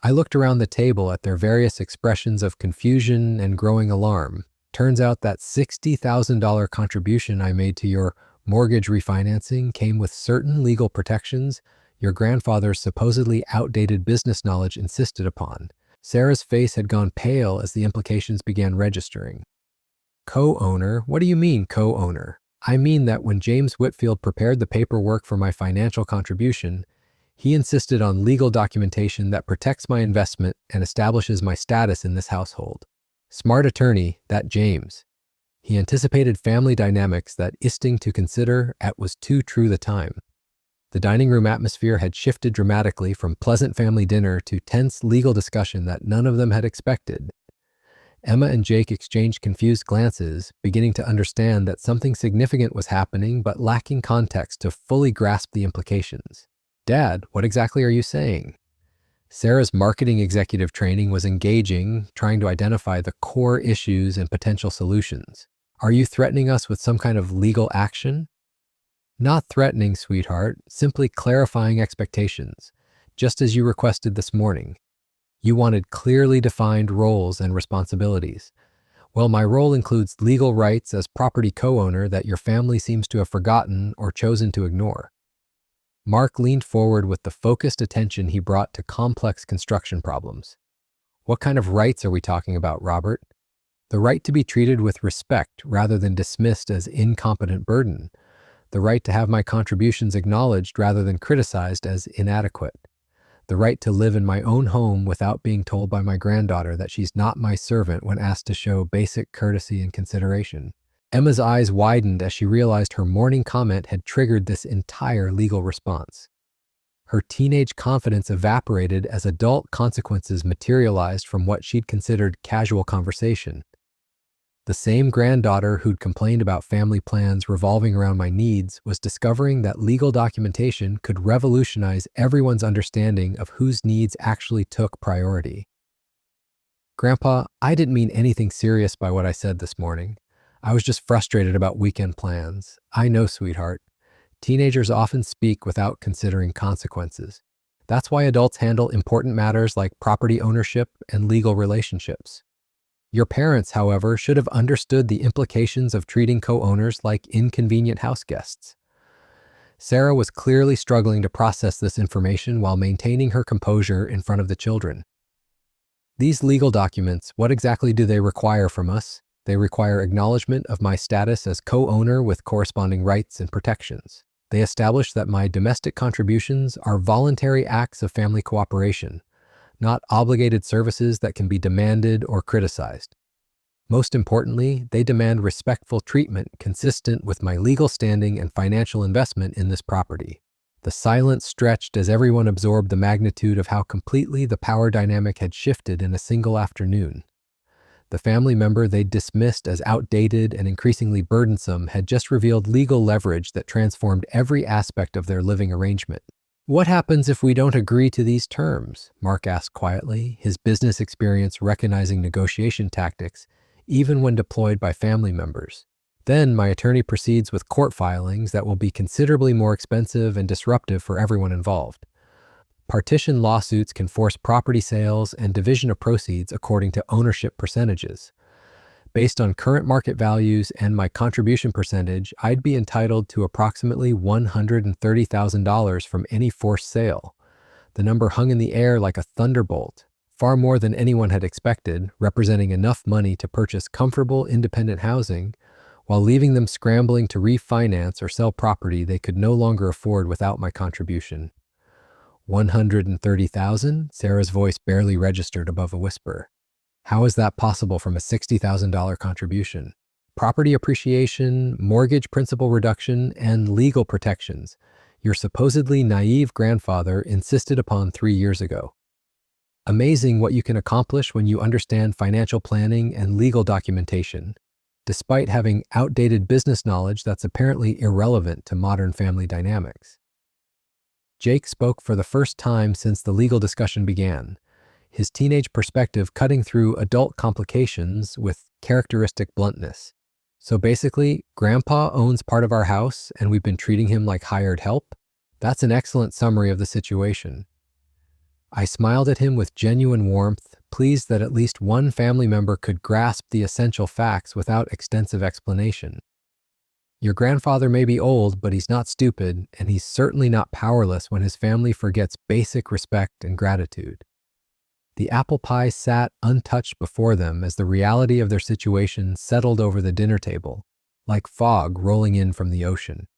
I looked around the table at their various expressions of confusion and growing alarm. Turns out that $60,000 contribution I made to your mortgage refinancing came with certain legal protections your grandfather's supposedly outdated business knowledge insisted upon. Sarah's face had gone pale as the implications began registering. Co-owner? What do you mean, co-owner? I mean that when James Whitfield prepared the paperwork for my financial contribution, he insisted on legal documentation that protects my investment and establishes my status in this household. Smart attorney, that James. He anticipated family dynamics that isting to consider at was too true the time. The dining room atmosphere had shifted dramatically from pleasant family dinner to tense legal discussion that none of them had expected. Emma and Jake exchanged confused glances, beginning to understand that something significant was happening but lacking context to fully grasp the implications. Dad, what exactly are you saying? Sarah's marketing executive training was engaging, trying to identify the core issues and potential solutions. Are you threatening us with some kind of legal action? Not threatening, sweetheart, simply clarifying expectations, just as you requested this morning. You wanted clearly defined roles and responsibilities. Well, my role includes legal rights as property co-owner that your family seems to have forgotten or chosen to ignore. Mark leaned forward with the focused attention he brought to complex construction problems. What kind of rights are we talking about, Robert? The right to be treated with respect rather than dismissed as incompetent burden. The right to have my contributions acknowledged rather than criticized as inadequate. The right to live in my own home without being told by my granddaughter that she's not my servant when asked to show basic courtesy and consideration. Emma's eyes widened as she realized her morning comment had triggered this entire legal response. Her teenage confidence evaporated as adult consequences materialized from what she'd considered casual conversation. The same granddaughter who'd complained about family plans revolving around my needs was discovering that legal documentation could revolutionize everyone's understanding of whose needs actually took priority. Grandpa, I didn't mean anything serious by what I said this morning. I was just frustrated about weekend plans. I know, sweetheart. Teenagers often speak without considering consequences. That's why adults handle important matters like property ownership and legal relationships. Your parents, however, should have understood the implications of treating co-owners like inconvenient house guests. Sarah was clearly struggling to process this information while maintaining her composure in front of the children. These legal documents, what exactly do they require from us? They require acknowledgement of my status as co-owner with corresponding rights and protections. They establish that my domestic contributions are voluntary acts of family cooperation, not obligated services that can be demanded or criticized. Most importantly, they demand respectful treatment consistent with my legal standing and financial investment in this property. The silence stretched as everyone absorbed the magnitude of how completely the power dynamic had shifted in a single afternoon. The family member they'd dismissed as outdated and increasingly burdensome had just revealed legal leverage that transformed every aspect of their living arrangement. "What happens if we don't agree to these terms?" Mark asked quietly, his business experience recognizing negotiation tactics, even when deployed by family members. "Then my attorney proceeds with court filings that will be considerably more expensive and disruptive for everyone involved. Partition lawsuits can force property sales and division of proceeds according to ownership percentages. Based on current market values and my contribution percentage, I'd be entitled to approximately $130,000 from any forced sale." The number hung in the air like a thunderbolt, far more than anyone had expected, representing enough money to purchase comfortable, independent housing, while leaving them scrambling to refinance or sell property they could no longer afford without my contribution. $130,000? Sarah's voice barely registered above a whisper. How is that possible from a $60,000 contribution? Property appreciation, mortgage principal reduction, and legal protections your supposedly naive grandfather insisted upon 3 years ago. Amazing what you can accomplish when you understand financial planning and legal documentation, despite having outdated business knowledge that's apparently irrelevant to modern family dynamics. Jake spoke for the first time since the legal discussion began, his teenage perspective cutting through adult complications with characteristic bluntness. "So basically, Grandpa owns part of our house and we've been treating him like hired help? That's an excellent summary of the situation." I smiled at him with genuine warmth, pleased that at least one family member could grasp the essential facts without extensive explanation. "Your grandfather may be old, but he's not stupid, and he's certainly not powerless when his family forgets basic respect and gratitude." The apple pie sat untouched before them as the reality of their situation settled over the dinner table, like fog rolling in from the ocean.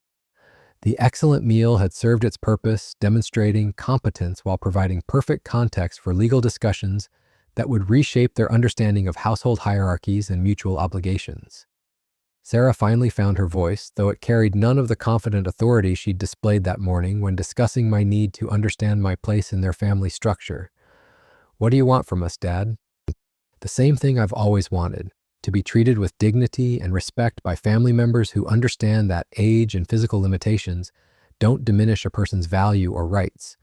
The excellent meal had served its purpose, demonstrating competence while providing perfect context for legal discussions that would reshape their understanding of household hierarchies and mutual obligations. Sarah finally found her voice, though it carried none of the confident authority she'd displayed that morning when discussing my need to understand my place in their family structure. "What do you want from us, Dad?" "The same thing I've always wanted, to be treated with dignity and respect by family members who understand that age and physical limitations don't diminish a person's value or rights.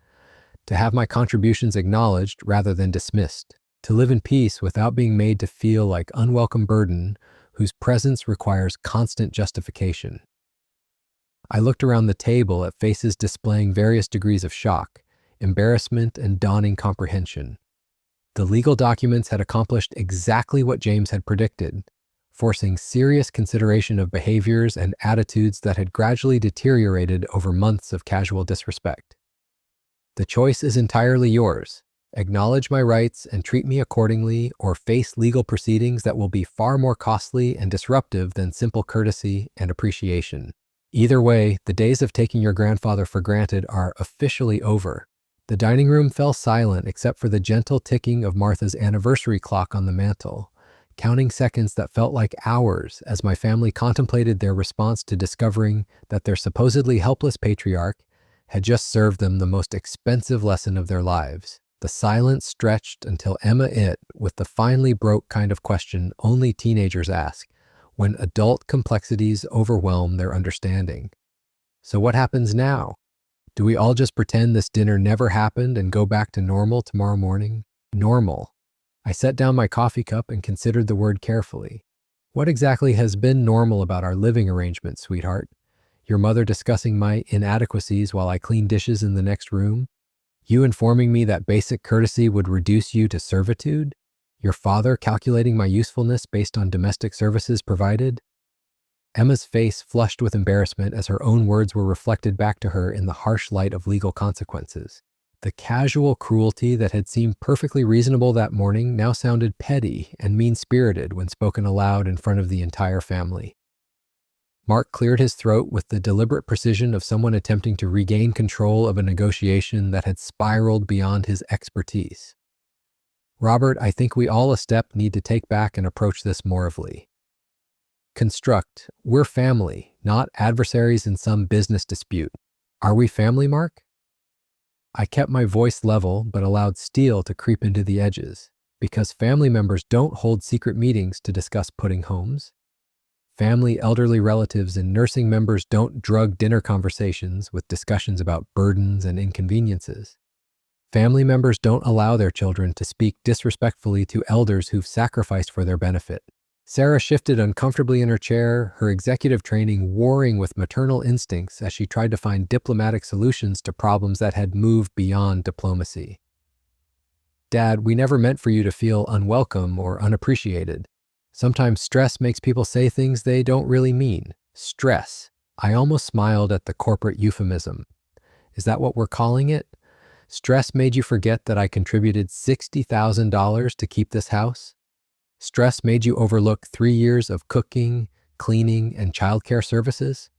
To have my contributions acknowledged rather than dismissed. To live in peace without being made to feel like unwelcome burden whose presence requires constant justification." I looked around the table at faces displaying various degrees of shock, embarrassment, and dawning comprehension. The legal documents had accomplished exactly what James had predicted, forcing serious consideration of behaviors and attitudes that had gradually deteriorated over months of casual disrespect. "The choice is entirely yours. Acknowledge my rights and treat me accordingly, or face legal proceedings that will be far more costly and disruptive than simple courtesy and appreciation. Either way, the days of taking your grandfather for granted are officially over." The dining room fell silent except for the gentle ticking of Martha's anniversary clock on the mantel, counting seconds that felt like hours as my family contemplated their response to discovering that their supposedly helpless patriarch had just served them the most expensive lesson of their lives. The silence stretched until Emma it with the finely broke kind of question only teenagers ask, when adult complexities overwhelm their understanding. "So what happens now? Do we all just pretend this dinner never happened and go back to normal tomorrow morning?" Normal. I set down my coffee cup and considered the word carefully. "What exactly has been normal about our living arrangement, sweetheart? Your mother discussing my inadequacies while I clean dishes in the next room? You informing me that basic courtesy would reduce you to servitude? Your father calculating my usefulness based on domestic services provided? Emma's face flushed with embarrassment as her own words were reflected back to her in the harsh light of legal consequences. The casual cruelty that had seemed perfectly reasonable that morning now sounded petty and mean-spirited when spoken aloud in front of the entire family. Mark cleared his throat with the deliberate precision of someone attempting to regain control of a negotiation that had spiraled beyond his expertise. Robert, I think we all a step need to take back and approach this morally. Construct, we're family, not adversaries in some business dispute. Are we family, Mark? I kept my voice level but allowed steel to creep into the edges, because family members don't hold secret meetings to discuss putting homes. Family elderly relatives and nursing members don't drug dinner conversations with discussions about burdens and inconveniences. Family members don't allow their children to speak disrespectfully to elders who've sacrificed for their benefit. Sarah shifted uncomfortably in her chair, her executive training warring with maternal instincts as she tried to find diplomatic solutions to problems that had moved beyond diplomacy. Dad, we never meant for you to feel unwelcome or unappreciated. Sometimes stress makes people say things they don't really mean. Stress. I almost smiled at the corporate euphemism. Is that what we're calling it? Stress made you forget that I contributed $60,000 to keep this house? Stress made you overlook 3 years of cooking, cleaning, and childcare services?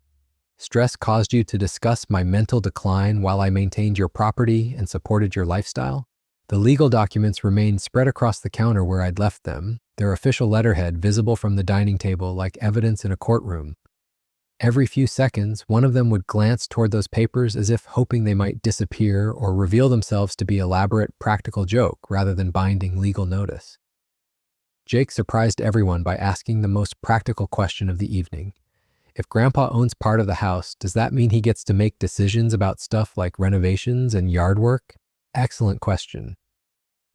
Stress caused you to discuss my mental decline while I maintained your property and supported your lifestyle? The legal documents remained spread across the counter where I'd left them, their official letterhead visible from the dining table like evidence in a courtroom. Every few seconds, one of them would glance toward those papers as if hoping they might disappear or reveal themselves to be elaborate practical joke rather than binding legal notice. Jake surprised everyone by asking the most practical question of the evening. If Grandpa owns part of the house, does that mean he gets to make decisions about stuff like renovations and yard work? Excellent question.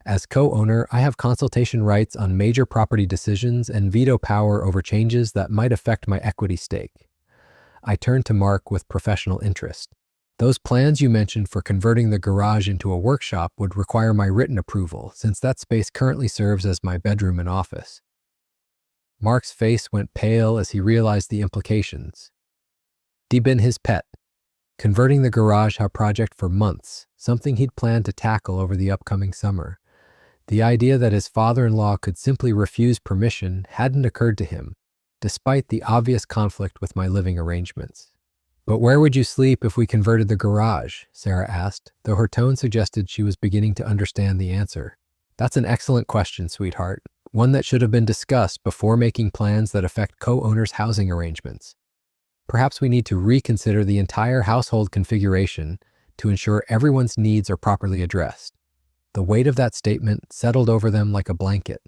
As co-owner, I have consultation rights on major property decisions and veto power over changes that might affect my equity stake. I turned to Mark with professional interest. Those plans you mentioned for converting the garage into a workshop would require my written approval, since that space currently serves as my bedroom and office. Mark's face went pale as he realized the implications. Deep been his pet. Converting the garage a project for months, something he'd planned to tackle over the upcoming summer. The idea that his father-in-law could simply refuse permission hadn't occurred to him, despite the obvious conflict with my living arrangements. But where would you sleep if we converted the garage? Sarah asked, though her tone suggested she was beginning to understand the answer. That's an excellent question, sweetheart. One that should have been discussed before making plans that affect co-owners' housing arrangements. Perhaps we need to reconsider the entire household configuration to ensure everyone's needs are properly addressed. The weight of that statement settled over them like a blanket.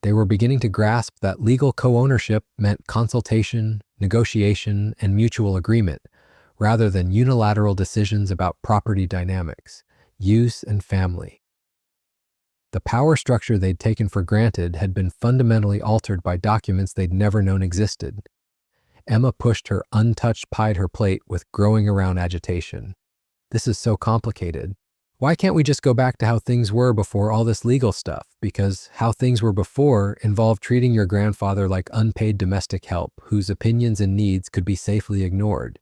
They were beginning to grasp that legal co-ownership meant consultation, negotiation, and mutual agreement, rather than unilateral decisions about property dynamics, use, and family. The power structure they'd taken for granted had been fundamentally altered by documents they'd never known existed. Emma pushed her untouched pie to her plate with growing around agitation. This is so complicated. Why can't we just go back to how things were before all this legal stuff? Because how things were before involved treating your grandfather like unpaid domestic help whose opinions and needs could be safely ignored.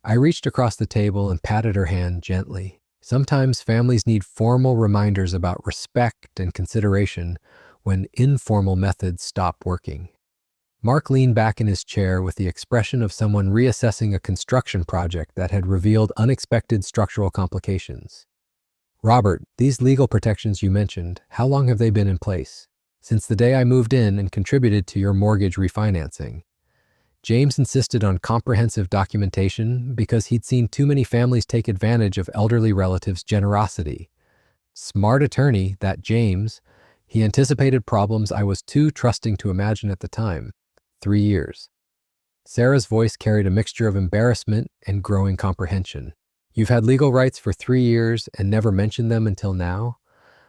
I reached across the table and patted her hand gently. Sometimes families need formal reminders about respect and consideration when informal methods stop working. Mark leaned back in his chair with the expression of someone reassessing a construction project that had revealed unexpected structural complications. Robert, these legal protections you mentioned, how long have they been in place? Since the day I moved in and contributed to your mortgage refinancing. James insisted on comprehensive documentation because he'd seen too many families take advantage of elderly relatives' generosity. Smart attorney, that James, he anticipated problems I was too trusting to imagine at the time. 3 years. Sarah's voice carried a mixture of embarrassment and growing comprehension. You've had legal rights for 3 years and never mentioned them until now?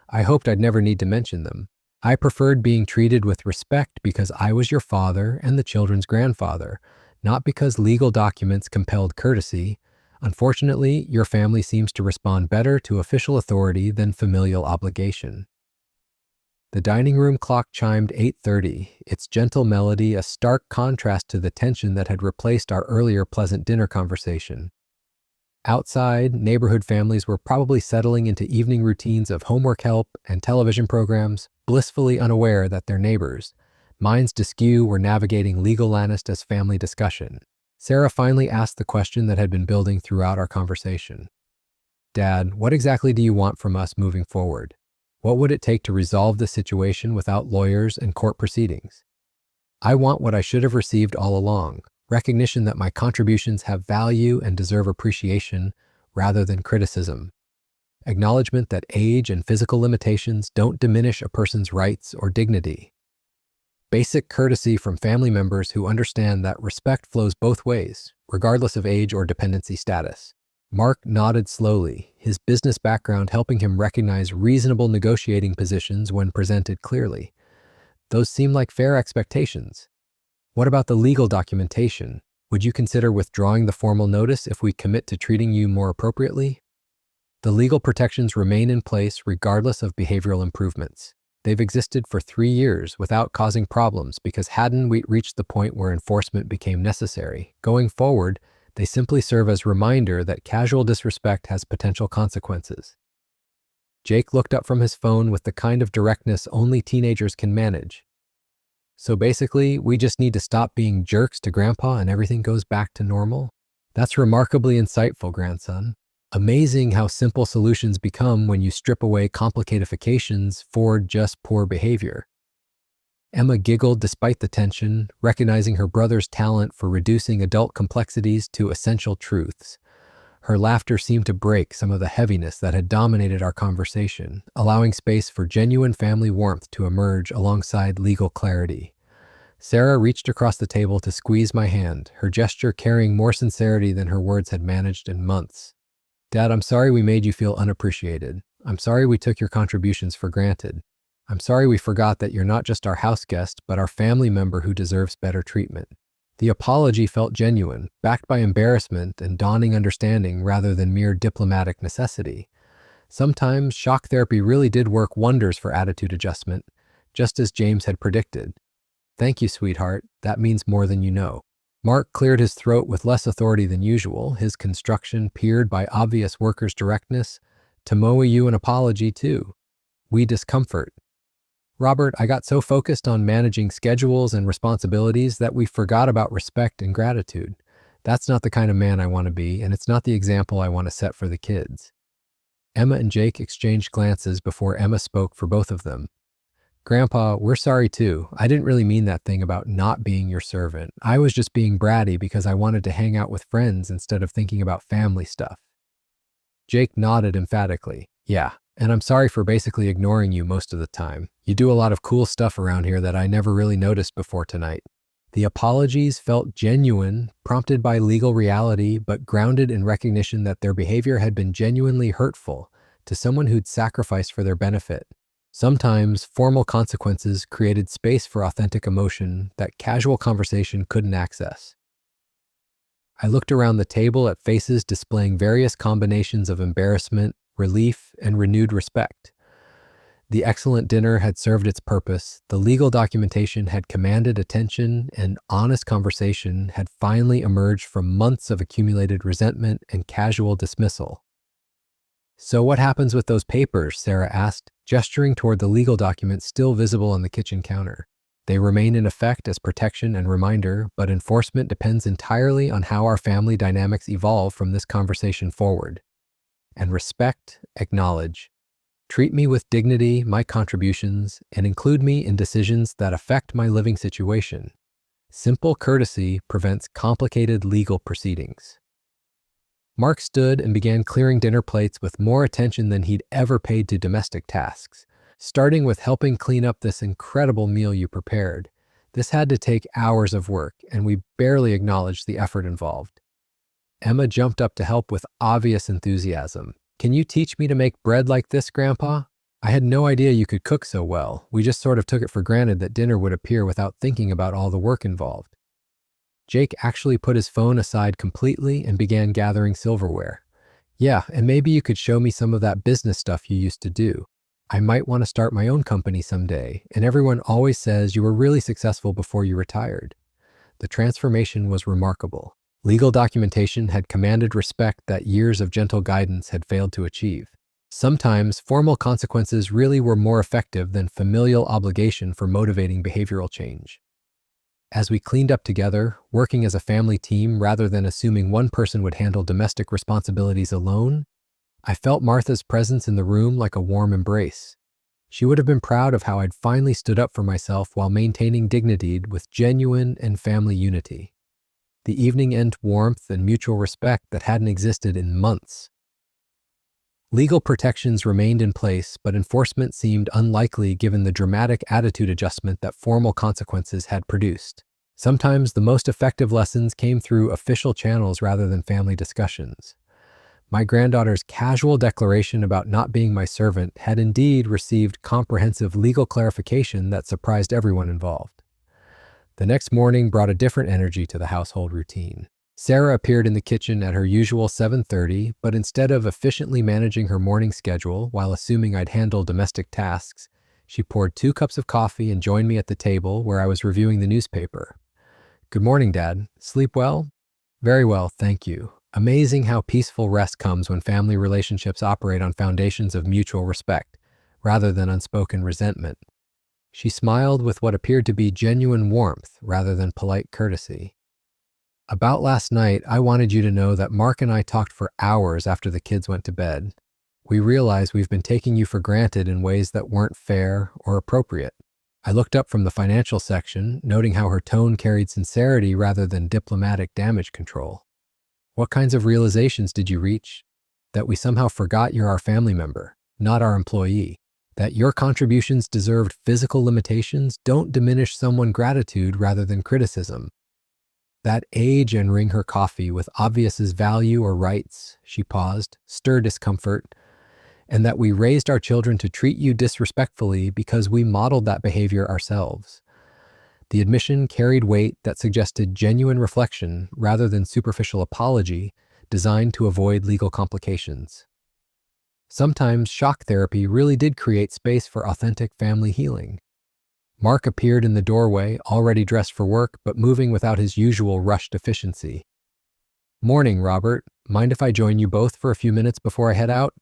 I hoped I'd never need to mention them. I preferred being treated with respect because I was your father and the children's grandfather, not because legal documents compelled courtesy. Unfortunately, your family seems to respond better to official authority than familial obligation. The dining room clock chimed 8:30, its gentle melody a stark contrast to the tension that had replaced our earlier pleasant dinner conversation. Outside, neighborhood families were probably settling into evening routines of homework help and television programs, blissfully unaware that their neighbors, minds askew, were navigating legal lannis as family discussion. Sarah finally asked the question that had been building throughout our conversation. Dad, what exactly do you want from us moving forward? What would it take to resolve this situation without lawyers and court proceedings? I want what I should have received all along, recognition that my contributions have value and deserve appreciation rather than criticism. Acknowledgement that age and physical limitations don't diminish a person's rights or dignity. Basic courtesy from family members who understand that respect flows both ways, regardless of age or dependency status. Mark nodded slowly, his business background helping him recognize reasonable negotiating positions when presented clearly. Those seem like fair expectations. What about the legal documentation? Would you consider withdrawing the formal notice if we commit to treating you more appropriately? The legal protections remain in place regardless of behavioral improvements. They've existed for 3 years without causing problems because hadn't we reached the point where enforcement became necessary. Going forward, they simply serve as a reminder that casual disrespect has potential consequences. Jake looked up from his phone with the kind of directness only teenagers can manage. So basically, we just need to stop being jerks to Grandpa and everything goes back to normal? That's remarkably insightful, grandson. Amazing how simple solutions become when you strip away complicatifications for just poor behavior. Emma giggled despite the tension, recognizing her brother's talent for reducing adult complexities to essential truths. Her laughter seemed to break some of the heaviness that had dominated our conversation, allowing space for genuine family warmth to emerge alongside legal clarity. Sarah reached across the table to squeeze my hand, her gesture carrying more sincerity than her words had managed in months. Dad, I'm sorry we made you feel unappreciated. I'm sorry we took your contributions for granted. I'm sorry we forgot that you're not just our house guest, but our family member who deserves better treatment. The apology felt genuine, backed by embarrassment and dawning understanding rather than mere diplomatic necessity. Sometimes shock therapy really did work wonders for attitude adjustment, just as James had predicted. Thank you, sweetheart. That means more than you know. Mark cleared his throat with less authority than usual, his construction peered by obvious workers' directness. To mow you an apology, too. We discomfort. Robert, I got so focused on managing schedules and responsibilities that we forgot about respect and gratitude. That's not the kind of man I want to be, and it's not the example I want to set for the kids. Emma and Jake exchanged glances before Emma spoke for both of them. Grandpa, we're sorry too. I didn't really mean that thing about not being your servant. I was just being bratty because I wanted to hang out with friends instead of thinking about family stuff. Jake nodded emphatically. Yeah, and I'm sorry for basically ignoring you most of the time. You do a lot of cool stuff around here that I never really noticed before tonight. The apologies felt genuine, prompted by legal reality, but grounded in recognition that their behavior had been genuinely hurtful to someone who'd sacrificed for their benefit. Sometimes formal consequences created space for authentic emotion that casual conversation couldn't access. I looked around the table at faces displaying various combinations of embarrassment, relief, and renewed respect. The excellent dinner had served its purpose, the legal documentation had commanded attention, and honest conversation had finally emerged from months of accumulated resentment and casual dismissal. So what happens with those papers? Sarah asked, gesturing toward the legal documents still visible on the kitchen counter. They remain in effect as protection and reminder, but enforcement depends entirely on how our family dynamics evolve from this conversation forward. And respect, acknowledge. Treat me with dignity, my contributions, and include me in decisions that affect my living situation. Simple courtesy prevents complicated legal proceedings. Mark stood and began clearing dinner plates with more attention than he'd ever paid to domestic tasks, starting with helping clean up this incredible meal you prepared. This had to take hours of work, and we barely acknowledged the effort involved. Emma jumped up to help with obvious enthusiasm. Can you teach me to make bread like this, Grandpa? I had no idea you could cook so well. We just sort of took it for granted that dinner would appear without thinking about all the work involved. Jake actually put his phone aside completely and began gathering silverware. Yeah, and maybe you could show me some of that business stuff you used to do. I might want to start my own company someday, and everyone always says you were really successful before you retired. The transformation was remarkable. Legal documentation had commanded respect that years of gentle guidance had failed to achieve. Sometimes formal consequences really were more effective than familial obligation for motivating behavioral change. As we cleaned up together, working as a family team rather than assuming one person would handle domestic responsibilities alone, I felt Martha's presence in the room like a warm embrace. She would have been proud of how I'd finally stood up for myself while maintaining dignity with genuine and family unity. The evening end warmth and mutual respect that hadn't existed in months. Legal protections remained in place, but enforcement seemed unlikely given the dramatic attitude adjustment that formal consequences had produced. Sometimes the most effective lessons came through official channels rather than family discussions. My granddaughter's casual declaration about not being my servant had indeed received comprehensive legal clarification that surprised everyone involved. The next morning brought a different energy to the household routine. Sarah appeared in the kitchen at her usual 7:30, but instead of efficiently managing her morning schedule while assuming I'd handle domestic tasks, she poured 2 cups of coffee and joined me at the table where I was reviewing the newspaper. "Good morning, Dad. Sleep well?" "Very well, thank you." Amazing how peaceful rest comes when family relationships operate on foundations of mutual respect, rather than unspoken resentment. She smiled with what appeared to be genuine warmth rather than polite courtesy. "About last night, I wanted you to know that Mark and I talked for hours after the kids went to bed. We realize we've been taking you for granted in ways that weren't fair or appropriate." I looked up from the financial section, noting how her tone carried sincerity rather than diplomatic damage control. "What kinds of realizations did you reach? That we somehow forgot you're our family member, not our employee. That your contributions deserved physical limitations don't diminish someone's gratitude rather than criticism. That age and ring her coffee with obvious's value or rights," she paused, stir discomfort, "and that we raised our children to treat you disrespectfully because we modeled that behavior ourselves." The admission carried weight that suggested genuine reflection rather than superficial apology designed to avoid legal complications. Sometimes shock therapy really did create space for authentic family healing. Mark appeared in the doorway, already dressed for work, but moving without his usual rushed efficiency. "Morning, Robert. Mind if I join you both for a few minutes before I head out?"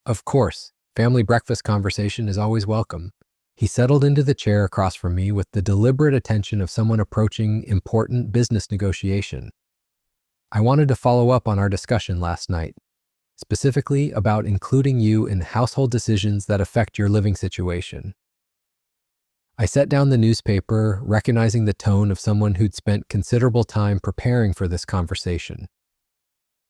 "Of course. Family breakfast conversation is always welcome." He settled into the chair across from me with the deliberate attention of someone approaching important business negotiation. "I wanted to follow up on our discussion last night, specifically about including you in household decisions that affect your living situation." I set down the newspaper, recognizing the tone of someone who'd spent considerable time preparing for this conversation.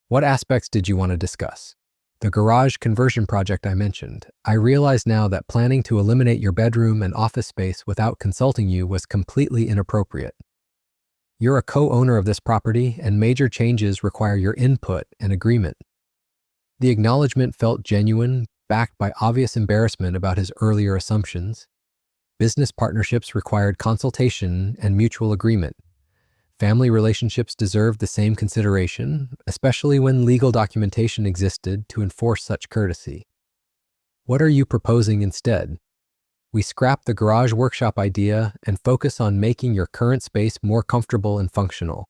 "What aspects did you want to discuss?" "The garage conversion project I mentioned. I realize now that planning to eliminate your bedroom and office space without consulting you was completely inappropriate. You're a co-owner of this property, and major changes require your input and agreement." The acknowledgement felt genuine, backed by obvious embarrassment about his earlier assumptions. Business partnerships required consultation and mutual agreement. Family relationships deserved the same consideration, especially when legal documentation existed to enforce such courtesy. "What are you proposing instead?" "We scrap the garage workshop idea and focus on making your current space more comfortable and functional.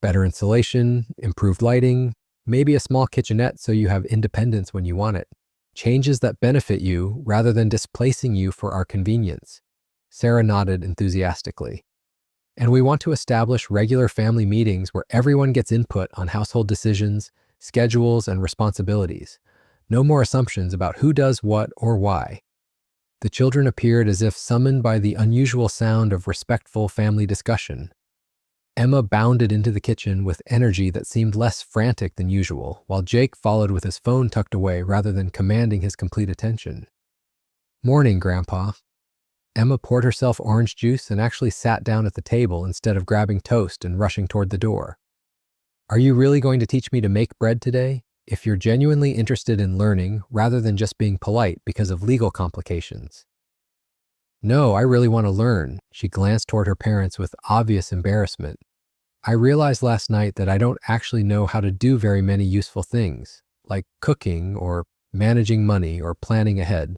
Better insulation, improved lighting, maybe a small kitchenette so you have independence when you want it. Changes that benefit you rather than displacing you for our convenience." Sarah nodded enthusiastically. "And we want to establish regular family meetings where everyone gets input on household decisions, schedules, and responsibilities. No more assumptions about who does what or why." The children appeared as if summoned by the unusual sound of respectful family discussion. Emma bounded into the kitchen with energy that seemed less frantic than usual, while Jake followed with his phone tucked away rather than commanding his complete attention. "Morning, Grandpa." Emma poured herself orange juice and actually sat down at the table instead of grabbing toast and rushing toward the door. "Are you really going to teach me to make bread today? If you're genuinely interested in learning rather than just being polite because of legal complications." "No, I really want to learn." She glanced toward her parents with obvious embarrassment. I realized last night that I don't actually know how to do very many useful things, like cooking or managing money or planning ahead.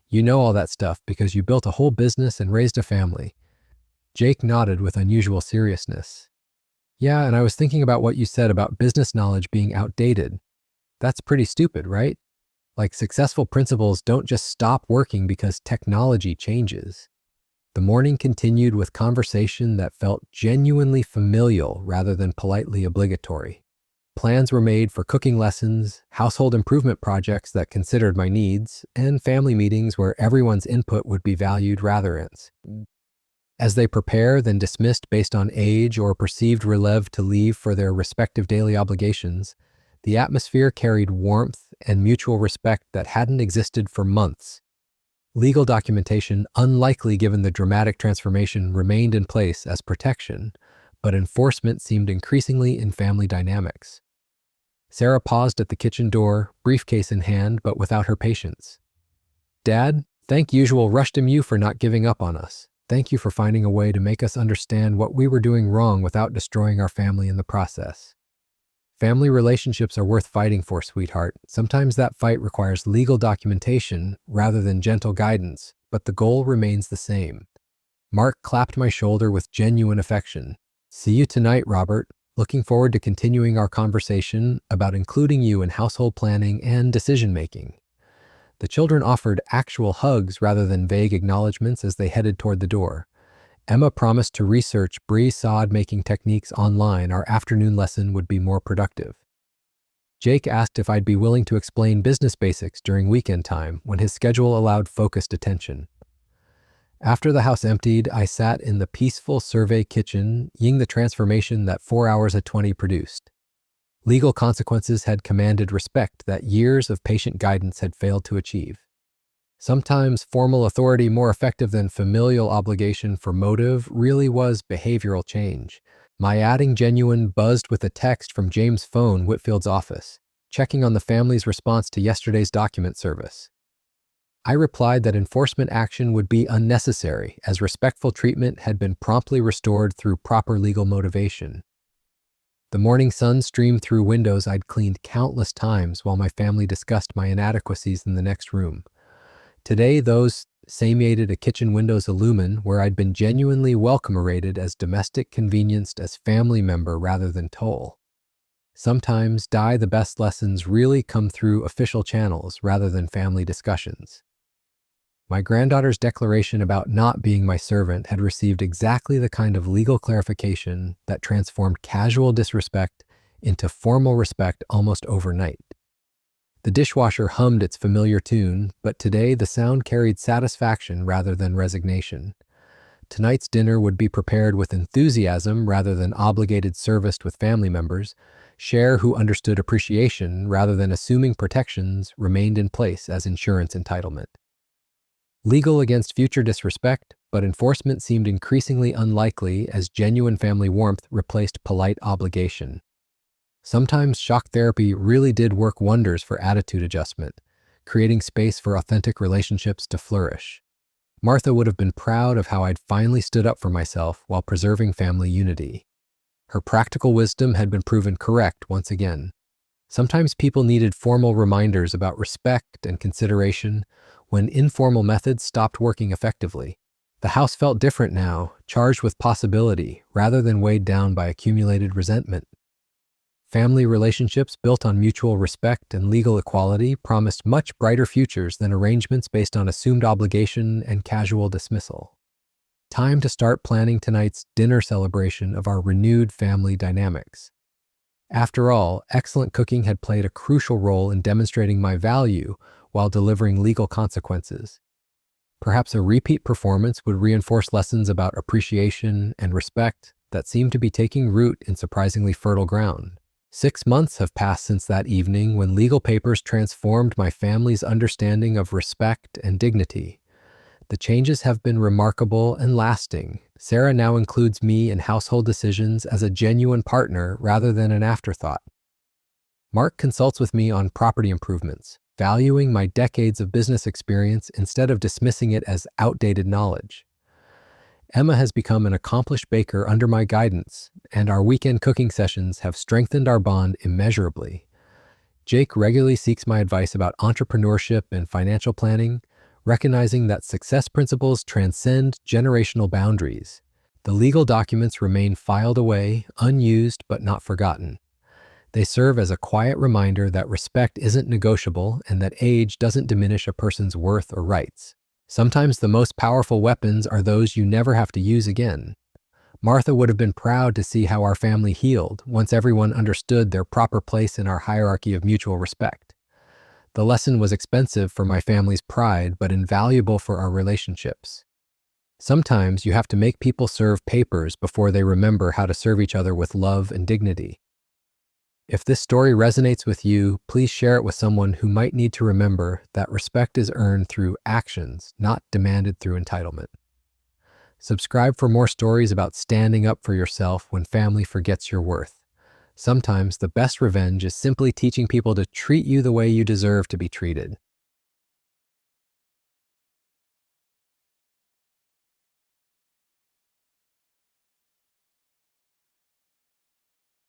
You know all that stuff because you built a whole business and raised a family. Jake nodded with unusual seriousness. Yeah, and I was thinking about what you said about business knowledge being outdated. That's pretty stupid, right? Like successful principles don't just stop working because technology changes. The morning continued with conversation that felt genuinely familial rather than politely obligatory. Plans were made for cooking lessons, household improvement projects that considered my needs, and family meetings where everyone's input would be valued rather as they prepare, then dismissed based on age or perceived relève to leave for their respective daily obligations. The atmosphere carried warmth and mutual respect that hadn't existed for months. Legal documentation, unlikely given the dramatic transformation, remained in place as protection, but enforcement seemed increasingly in family dynamics. Sarah paused at the kitchen door, briefcase in hand, but without her patience. Dad, thank usual rushed you for not giving up on us. Thank you for finding a way to make us understand what we were doing wrong without destroying our family in the process. Family relationships are worth fighting for, sweetheart. Sometimes that fight requires legal documentation rather than gentle guidance, but the goal remains the same. Mark clapped my shoulder with genuine affection. See you tonight, Robert. Looking forward to continuing our conversation about including you in household planning and decision-making. The children offered actual hugs rather than vague acknowledgments as they headed toward the door. Emma promised to research brie sod making techniques online. Our afternoon lesson would be more productive. Jake asked if I'd be willing to explain business basics during weekend time when his schedule allowed focused attention. After the house emptied, I sat in the peaceful survey kitchen, ying the transformation that 4 hours at 20 produced. Legal consequences had commanded respect that years of patient guidance had failed to achieve. Sometimes formal authority more effective than familial obligation for motive really was behavioral change. My adding genuine buzzed with a text from James' phone, Whitfield's office, checking on the family's response to yesterday's document service. I replied that enforcement action would be unnecessary as respectful treatment had been promptly restored through proper legal motivation. The morning sun streamed through windows I'd cleaned countless times while my family discussed my inadequacies in the next room. Today, those satiated a kitchen window's illumin where I'd been genuinely welcome-rated as domestic convenienced as family member rather than toll. Sometimes, the best lessons really come through official channels rather than family discussions. My granddaughter's declaration about not being my servant had received exactly the kind of legal clarification that transformed casual disrespect into formal respect almost overnight. The dishwasher hummed its familiar tune, but today the sound carried satisfaction rather than resignation. Tonight's dinner would be prepared with enthusiasm rather than obligated service with family members. Cher, who understood appreciation rather than assuming protections, remained in place as insurance entitlement. Legal against future disrespect, but enforcement seemed increasingly unlikely as genuine family warmth replaced polite obligation. Sometimes shock therapy really did work wonders for attitude adjustment, creating space for authentic relationships to flourish. Martha would have been proud of how I'd finally stood up for myself while preserving family unity. Her practical wisdom had been proven correct once again. Sometimes people needed formal reminders about respect and consideration when informal methods stopped working effectively. The house felt different now, charged with possibility rather than weighed down by accumulated resentment. Family relationships built on mutual respect and legal equality promised much brighter futures than arrangements based on assumed obligation and casual dismissal. Time to start planning tonight's dinner celebration of our renewed family dynamics. After all, excellent cooking had played a crucial role in demonstrating my value while delivering legal consequences. Perhaps a repeat performance would reinforce lessons about appreciation and respect that seemed to be taking root in surprisingly fertile ground. 6 months have passed since that evening when legal papers transformed my family's understanding of respect and dignity. The changes have been remarkable and lasting. Sarah now includes me in household decisions as a genuine partner rather than an afterthought. Mark consults with me on property improvements, valuing my decades of business experience instead of dismissing it as outdated knowledge. Emma has become an accomplished baker under my guidance, and our weekend cooking sessions have strengthened our bond immeasurably. Jake regularly seeks my advice about entrepreneurship and financial planning, recognizing that success principles transcend generational boundaries. The legal documents remain filed away, unused but not forgotten. They serve as a quiet reminder that respect isn't negotiable and that age doesn't diminish a person's worth or rights. Sometimes the most powerful weapons are those you never have to use again. Martha would have been proud to see how our family healed once everyone understood their proper place in our hierarchy of mutual respect. The lesson was expensive for my family's pride, but invaluable for our relationships. Sometimes you have to make people serve papers before they remember how to serve each other with love and dignity. If this story resonates with you, please share it with someone who might need to remember that respect is earned through actions, not demanded through entitlement. Subscribe for more stories about standing up for yourself when family forgets your worth. Sometimes the best revenge is simply teaching people to treat you the way you deserve to be treated.